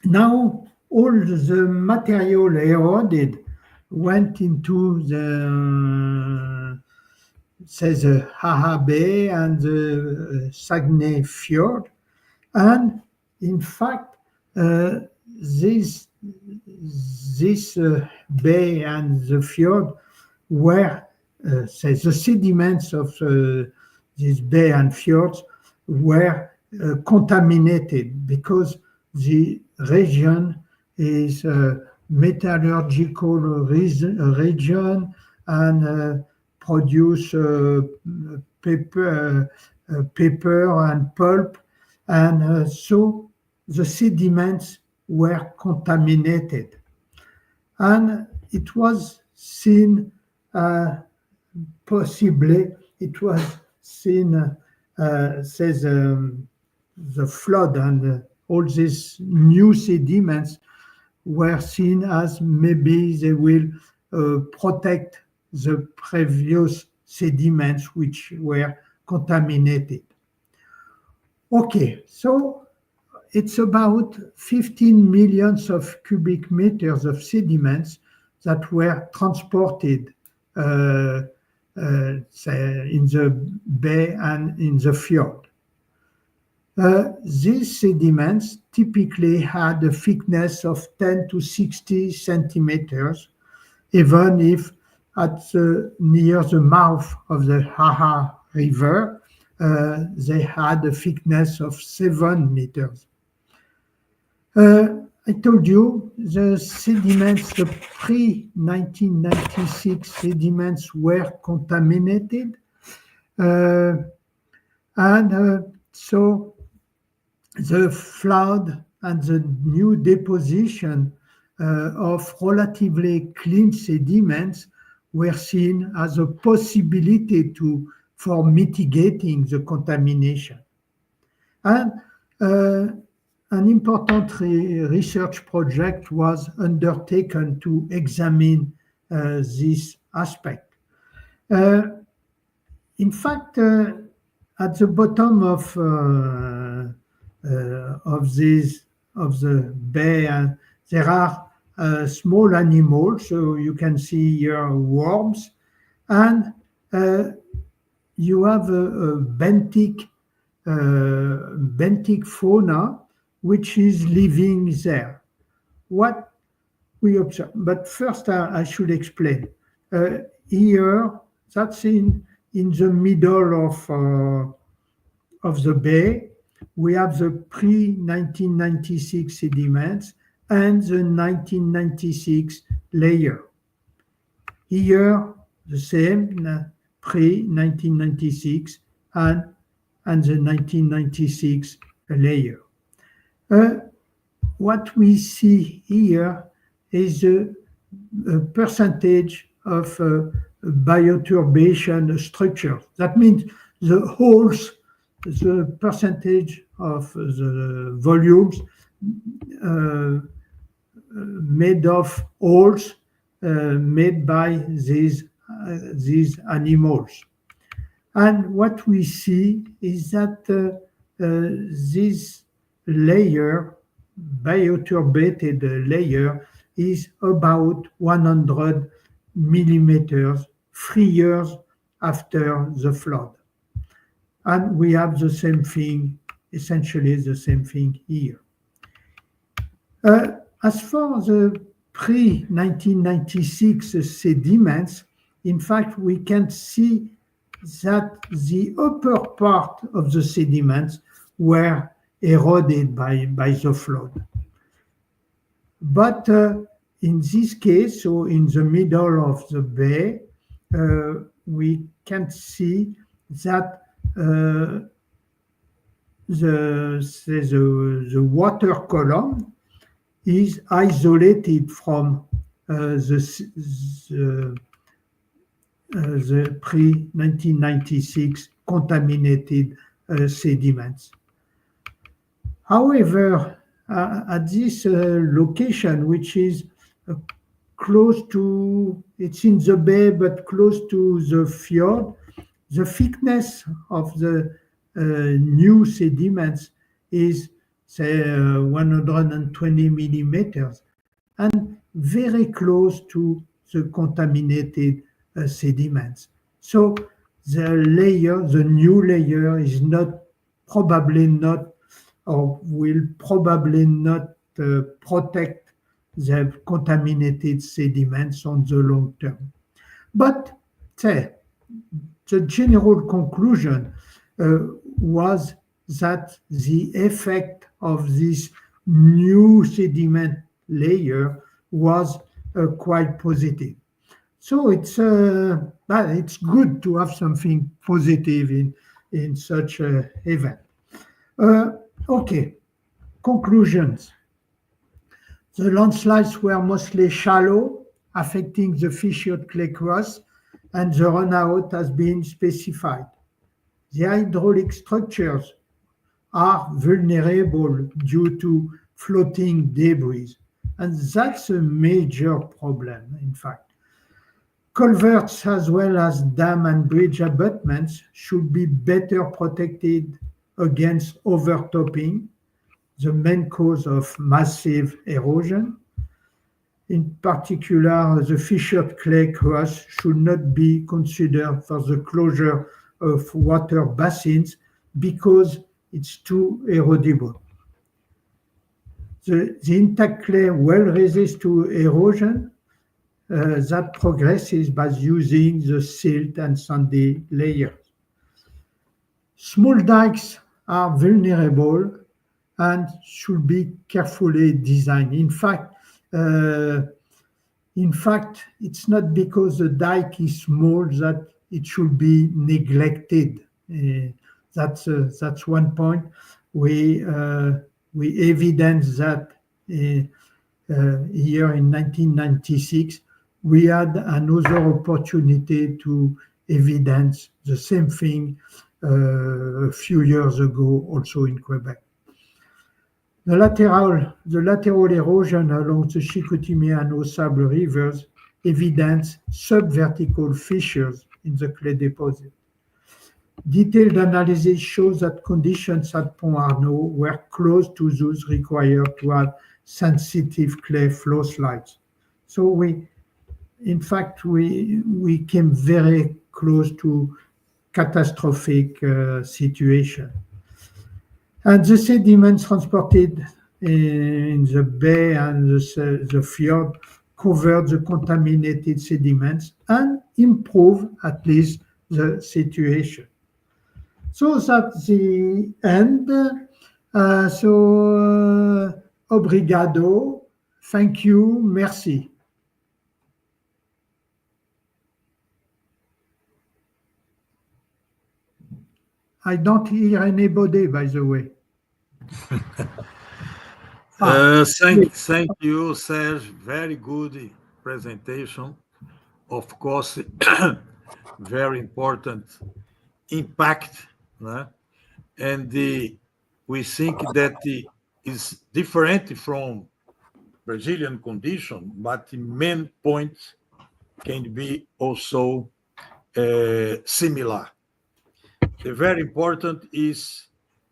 now all the material eroded went into the Haha Bay and the Saguenay Fjord, and in fact this bay and the fjord were the sediments of this bay and fjords were contaminated because the region is a metallurgical region and produce paper and pulp, and so the sediments were contaminated. And it was seen, possibly, it was seen, says the flood and all these new sediments were seen as maybe they will protect the previous sediments which were contaminated. Okay, so it's about 15 millions of cubic meters of sediments that were transported in the bay and in the fjord. These sediments typically had a thickness of 10 to 60 centimeters, even if near the mouth of the Haha River, they had a thickness of 7 meters. I told you the sediments, the pre-1996 sediments were contaminated. So the flood and the new deposition of relatively clean sediments were seen as a possibility for mitigating the contamination. And an important research project was undertaken to examine this aspect. In fact, at the bottom of the bay, there are small animals. So you can see here worms, and you have a benthic fauna which is living there. What we observe, but first I should explain. Here, that's in the middle of the bay. We have the pre-1996 sediments and the 1996 layer. Here, the same pre-1996 and and the 1996 layer. What we see here is the percentage of bioturbation structures. That means the holes, the percentage of the volumes made of holes made by these animals. And what we see is that this layer, bioturbated layer, is about 100 millimeters 3 years after the flood. And we have the same thing, essentially the same thing here. As for the pre-1996 sediments, in fact, we can see that the upper part of the sediments were eroded by the flood. But in this case, so in the middle of the bay, we can see that the water column is isolated from the pre-1996 contaminated sediments. However, at this location, which is close to, it's in the bay, but close to the fjord, the thickness of the new sediments is, say, 120 millimeters, and very close to the contaminated sediments. So the layer, the new layer, is probably not, or will probably not protect the contaminated sediments on the long term. But the general conclusion was that the effect of this new sediment layer was quite positive. So it's good to have something positive in such an event. Okay, conclusions. The landslides were mostly shallow, affecting the fissured clay cross, and the runout has been specified. The hydraulic structures are vulnerable due to floating debris, and that's a major problem, in fact. Culverts as well as dam and bridge abutments should be better protected against overtopping, the main cause of massive erosion. In particular, the fissured clay cross should not be considered for the closure of water basins because it's too erodible. The intact clay well resists to erosion that progresses by using the silt and sandy layers. Small dikes are vulnerable and should be carefully designed. In fact, it's not because the dike is small that it should be neglected. That's one point. We evidence that here in 1996, we had another opportunity to evidence the same thing a few years ago, also in Quebec. The lateral erosion along the Chicoutimi and Au Sable rivers evidence subvertical fissures in the clay deposit. Detailed analysis shows that conditions at Pont Arnaud were close to those required to have sensitive clay flow slides. So we came very close to catastrophic situation. And the sediments transported in the bay and the fjord covered the contaminated sediments and improved at least the situation. So that's the end. Obrigado. Thank you. Merci. I don't hear anybody, by the way. Thank you, Serge. Very good presentation. Of course, very important impact, né? And we think that is different from Brazilian condition, but the main points can be also similar. The very important is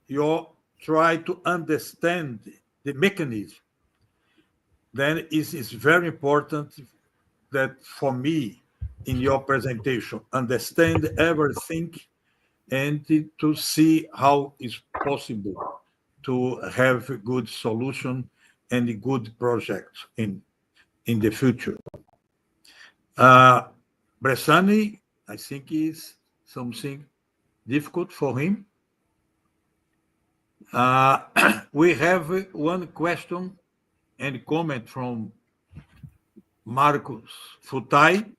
you try to understand the mechanism. Then it is very important that for me, in your presentation, understand everything and to see how it's possible to have a good solution and a good project in the future. Bressani, I think is something difficult for him. We have one question and comment from Marcos Futai,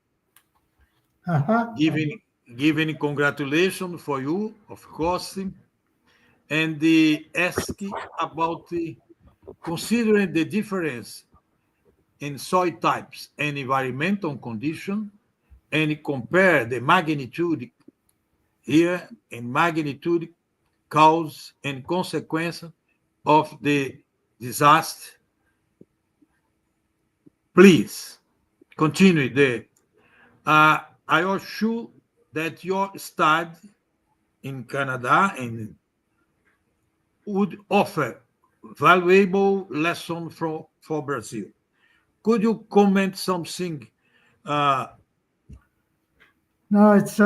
giving congratulations for you, of course, and ask about considering the difference in soil types and environmental condition, and compare the magnitude here and magnitude, cause, and consequence of the disaster. Please continue. I am sure that your study in Canada and would offer valuable lesson for Brazil. Could you comment something? No, it's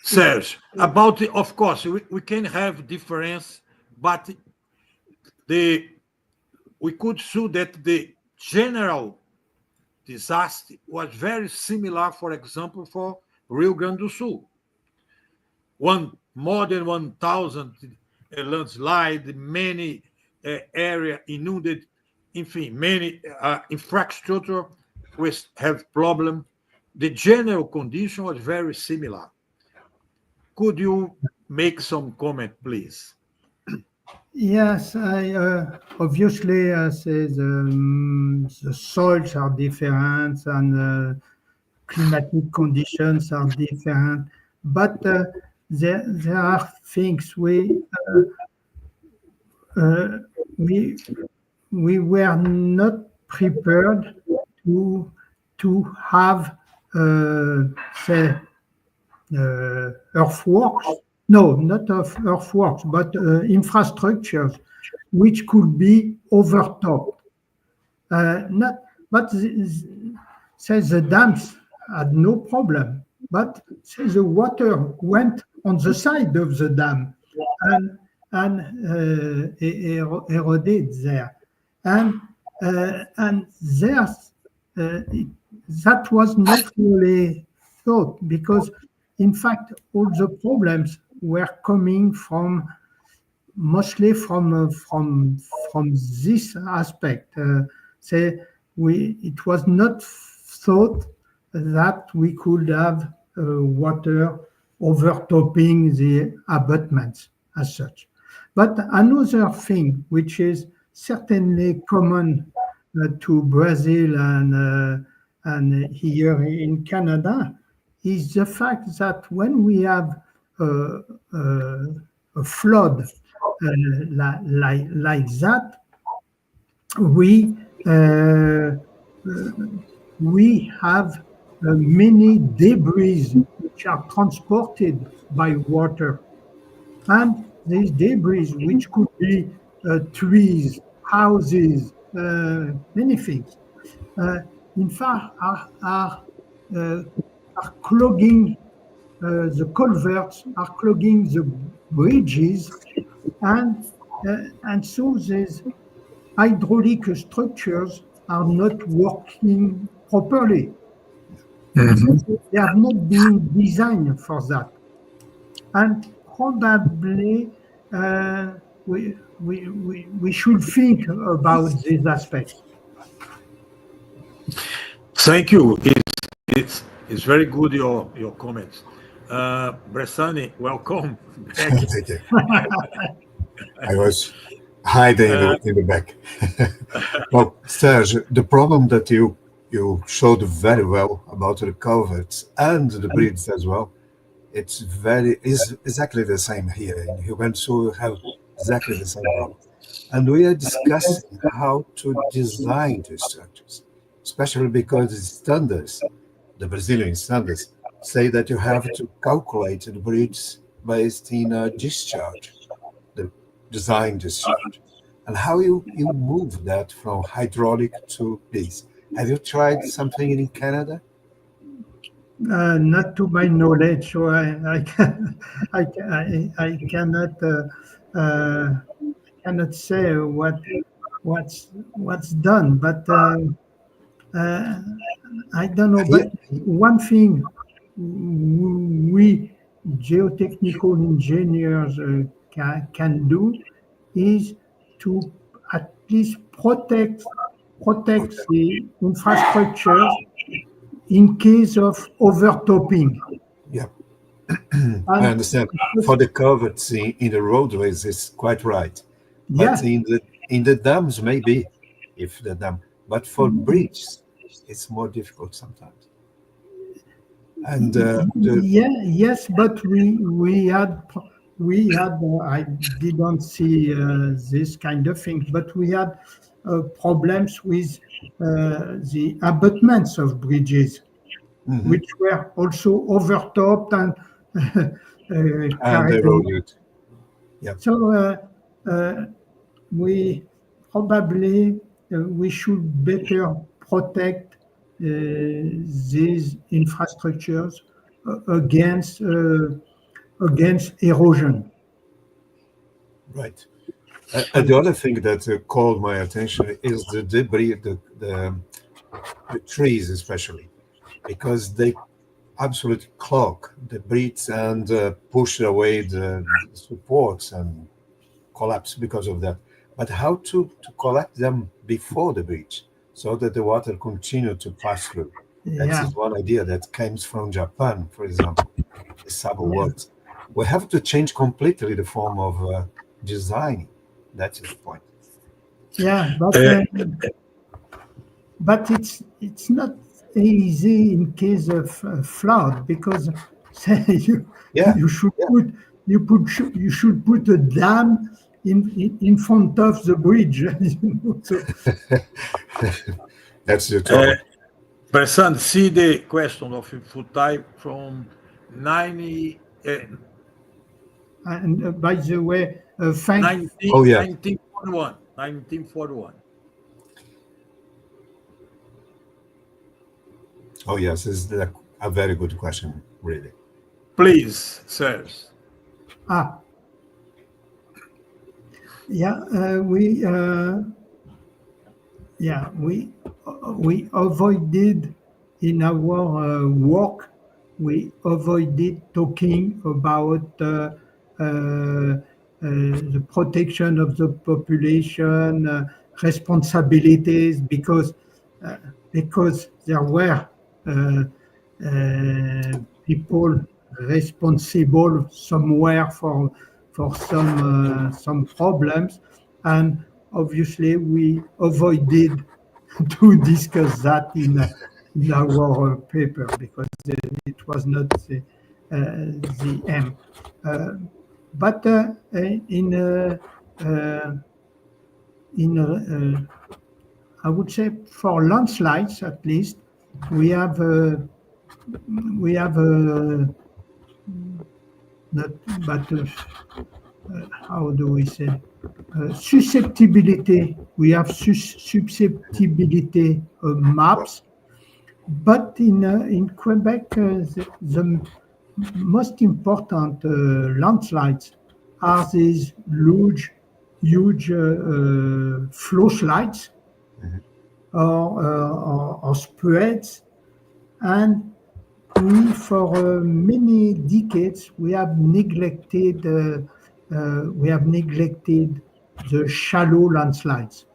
Serge, about of course we can have difference, but we could show that the general disaster was very similar, for example, for Rio Grande do Sul. More than 1,000 landslide, many area inundated, many infrastructure which have problem. The general condition was very similar. Could you make some comment, please? Yes, I obviously say the soils are different and climatic conditions are different, but there are things we were not prepared to have, say, earthworks. No, not of earthworks, but infrastructures which could be overtopped. Says the dams had no problem, but says the water went on the side of the dam and eroded there, and there's that was not really thought, because in fact all the problems were coming mostly from this aspect. It was not thought that we could have water overtopping the abutments as such. But another thing which is certainly common to Brazil and here in Canada is the fact that when we have a flood like that, we have many debris which are transported by water, and these debris, which could be trees, houses, many things, in fact are clogging the culverts, are clogging the bridges, and so these hydraulic structures are not working properly. Mm-hmm. They have not been designed for that, and probably we should think about these aspects. Thank you. It's very good your comments. Bressani, welcome back. Thank you. I was hiding in the back. Well, Serge, the problem that you showed very well about the culverts and the bridges as well, it's exactly the same here. In Rio Grande do Sul, we have exactly the same problem. And we are discussing how to design the structures, especially because the standards, the Brazilian standards, say that you have to calculate the bridge based in a discharge, the design discharge, and how you move that from hydraulic to this. Have you tried something in Canada? Not to my knowledge, so I cannot say what's done, but I don't know. But one thing we geotechnical engineers can do is to at least protect the infrastructure in case of overtopping. Yeah, I understand. For the culverts in the roadways, it's quite right. But in the dams, maybe, if the dam. But for bridges, it's more difficult sometimes. And yes, but we had I didn't see this kind of thing, but we had problems with the abutments of bridges, which were also overtopped and eroded. Yeah. So we probably we should better protect these infrastructures against erosion. Right. And the other thing that called my attention is the debris, the trees especially, because they absolutely clog the bridge and push away the supports and collapse because of that. But how to collect them before the bridge so that the water continue to pass through? That's one idea that comes from Japan, for example. The Sabo works. We have to change completely the form of designing. That's the point. Yeah, but it's not easy in case of flood, because you should put a dam in front of the bridge. So. That's the trouble. Bressani, see the question of Futai from 90. And by the way, 1941. 1941. Oh, yes, this is a very good question, really. Please, Serge. We avoided in our work. We avoided talking about the protection of the population, responsibilities, because there were people responsible somewhere for some problems, and obviously we avoided to discuss that in our paper, because it was not the aim. But I would say for landslides, at least, we have how do we say, susceptibility. We have susceptibility maps, but in Quebec, the most important landslides are these huge flow slides or spreads, and we, for many decades, we have neglected the shallow landslides.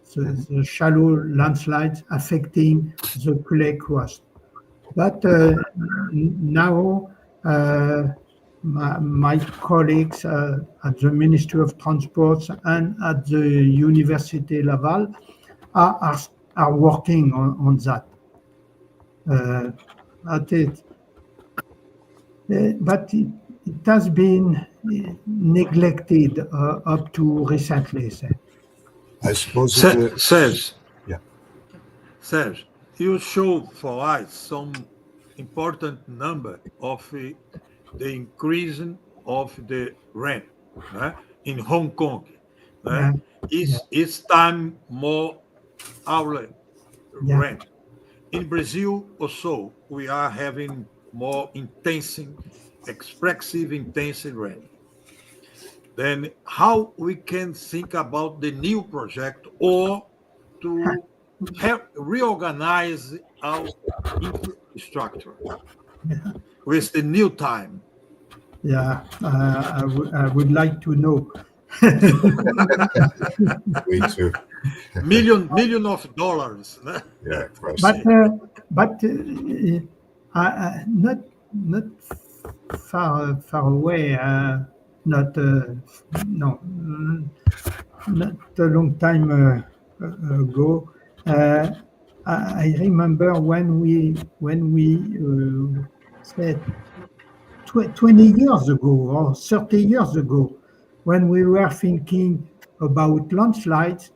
So the shallow landslides affecting the clay crust. But now my colleagues at the Ministry of Transport and at the Université Laval are working on that. But it has been neglected up to recently. I suppose Serge, yeah. Serge, you show for us some important number of the increase of the rent in Hong Kong. Yeah. It's time more hourly Yeah. rent. In Brazil also, we are having more expressive intensive rent. Then how we can think about the new project or to reorganize our infrastructure with the new time. Yeah, I would like to know. Me too. million of dollars. Yeah, but not far away. Not no, not a long time ago. I remember when we said 20 years ago or 30 years ago, when we were thinking about landslides,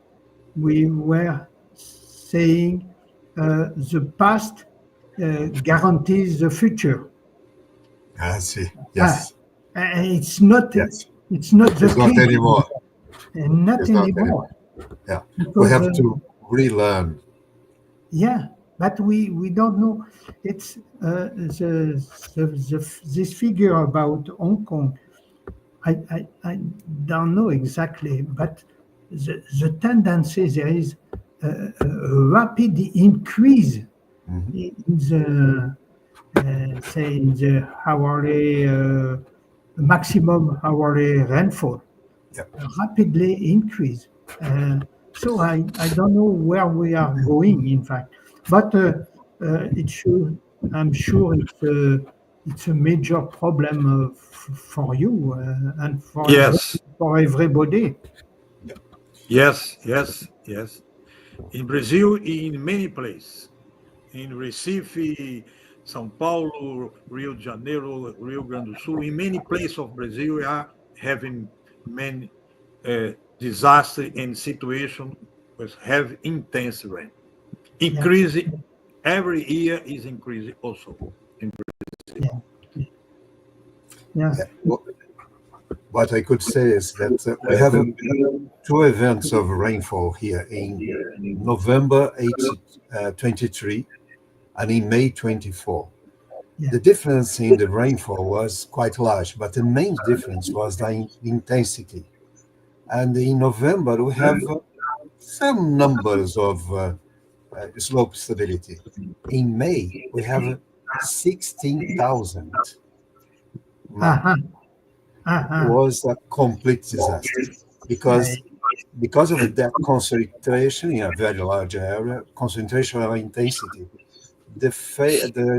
we were saying the past guarantees the future. I see. Yes. It's not. Yes. It's not the It's not case. anymore. Not It's not anymore. Yeah. Because, We have to relearn. Yeah, but we don't know. It's this figure about Hong Kong. I don't know exactly, but the tendency there is a rapid increase in the say in the hourly maximum hourly rainfall. Yep. Rapidly increase. So I don't know where we are going, in fact, but it should. I'm sure it's a major problem for you and Yes. for everybody. Yes. In Brazil, in many places, in Recife, São Paulo, Rio de Janeiro, Rio Grande do Sul, in many places of Brazil, we are having many disaster and situation with have intense rain. Increasing every year is increasing also. Yeah. What I could say is that we have two events of rainfall here in November 23 and in May 24. The difference in the rainfall was quite large, but the main difference was the intensity. And in November, we have some numbers of slope stability. In May, we have 16,000. It was a complete disaster because of that concentration in a very large area, concentration of intensity. The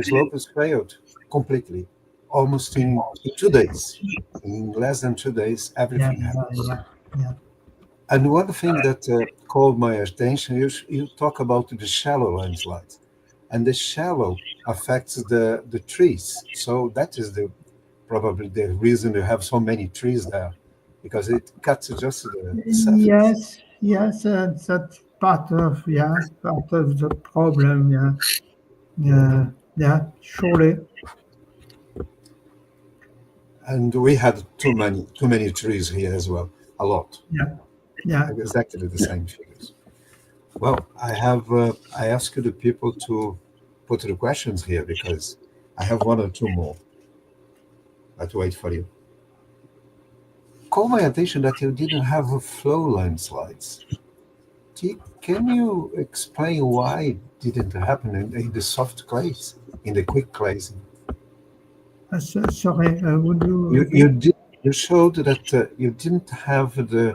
slopes failed completely, almost in 2 days. In less than 2 days, everything happened. And one thing that called my attention, you talk about the shallow landslides, and the shallow affects the trees. So that is probably the reason you have so many trees there, because it cuts just the surface. Yes, that's part of the problem. Surely. And we had too many trees here as well, a lot. Yeah. Exactly the same figures. Well, I asked the people to put the questions here because I have one or two more. I'll wait for you. Call my attention that you didn't have flow landslides. Can you explain why it didn't happen in the soft clays, in the quick clays? Sorry, would you? You showed that you didn't have the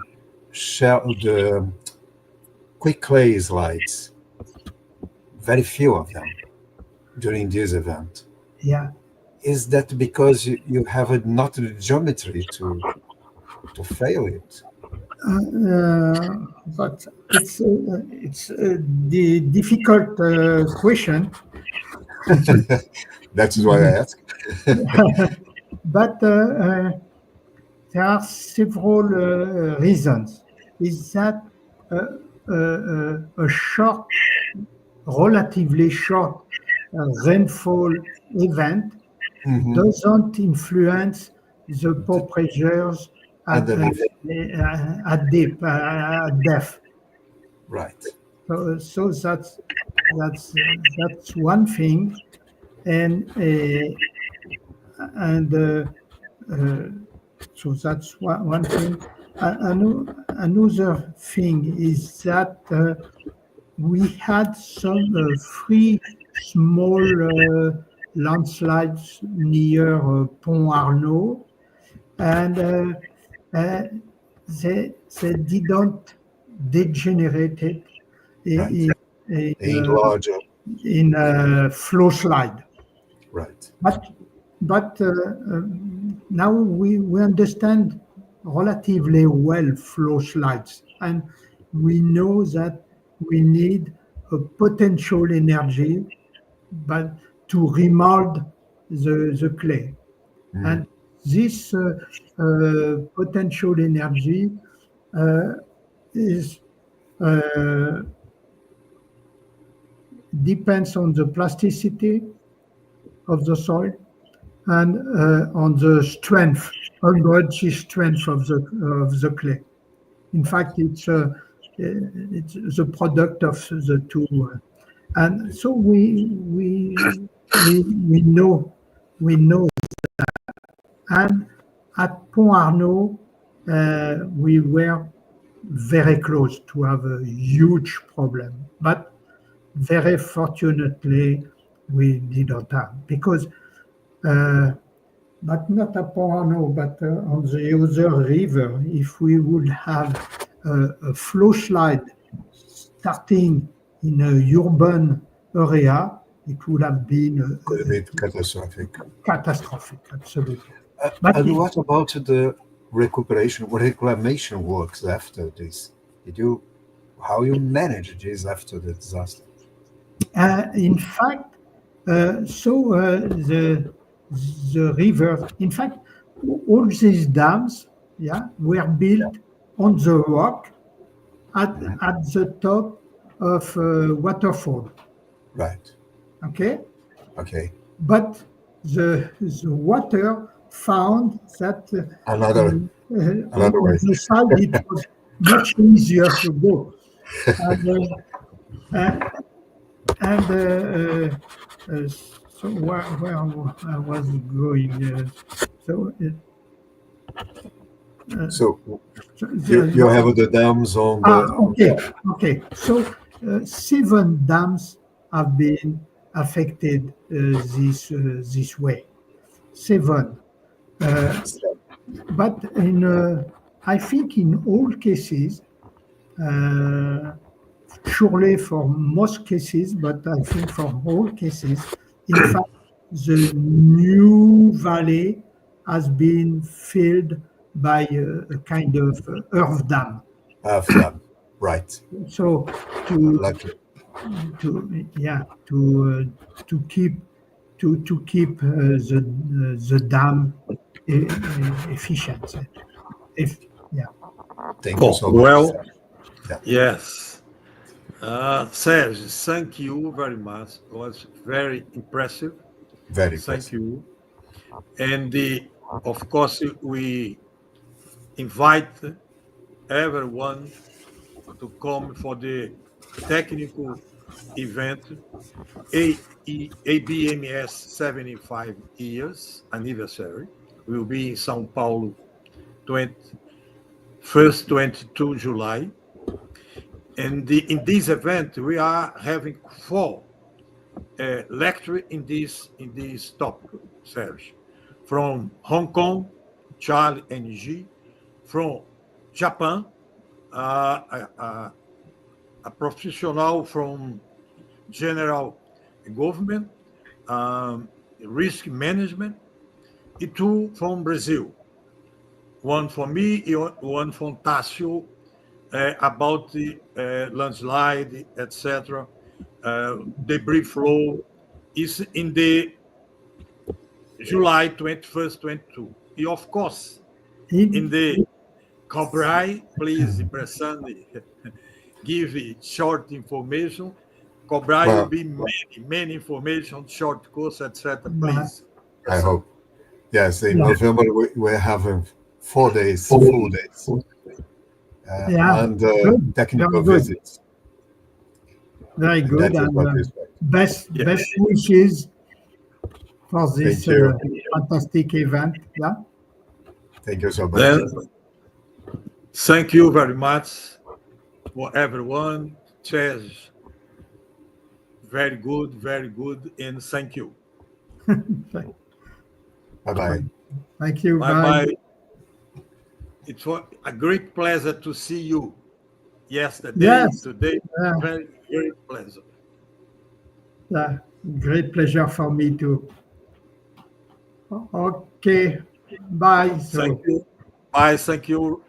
quick clay slides. Very few of them. during this event. Yeah. Is that because you have not the geometry to fail it? But it's the difficult question. That is why I ask. But there are several reasons. Is that a short, relatively short rainfall event doesn't influence the pore pressures at depth. Right. So that's one thing, and so that's one thing. Another thing is that we had some three small landslides near Pont Arnaud, and they didn't degenerate it in a flow slide. Right. But now we understand relatively well flow slides, and we know that we need a potential energy, but to remold the clay. And this potential energy is depends on the plasticity of the soil and on the strength, underage strength of the clay. In fact, it's the product of the two, and so we know that. And at Pont Arnaud, we were very close to have a huge problem, but very fortunately we didn't have, because but not at Pont Arnaud, but on the other river, if we would have a flow slide starting in a urban area, it would have been catastrophic. Catastrophic, absolutely. And what about the reclamation works after this? How you manage this after the disaster? In fact, the river, in fact, all these dams, were built on the rock at the top of a waterfall. Right. Okay. Okay. But the water found that another way. the side it was much easier to go, so where I was going? So you have the dams on the... Okay. So 7 dams have been affected this way. 7. But I think in all cases, surely for most cases, but I think for all cases, in fact, the new valley has been filled by a kind of earth dam. Earth dam, right. So to keep the dam efficient. Thank you so much. Well, yes. Serge, thank you very much. It was very impressive. Very impressive. Thank you. And of course, we invite everyone to come for the technical event, ABMS 75 years anniversary. Will be in São Paulo, 22 July. And in this event, we are having 4 lectures in this topic, Serge. From Hong Kong, Charlie and G. From Japan, a professional from general government, risk management, e 2 from Brazil. One for me, one from Tássio, about the landslide, etc. Debris flow is in the July 21st, 22. And of course, in the Cobrae, please, Bressani, give short information. Cobrae will be many information, short course, etc. Please. I hope. Yes, in November we're having 4 days, full days, and technical visits. Very good, and best wishes for this fantastic event. Yeah. Thank you so much. Then, thank you very much for everyone. Serge, very good, and thank you. Bye-bye. Thank you. Bye-bye. It was a great pleasure to see you yesterday, today. Very, very pleasant. Yeah, great pleasure for me too. Okay, bye. Thank you. Bye. Thank you.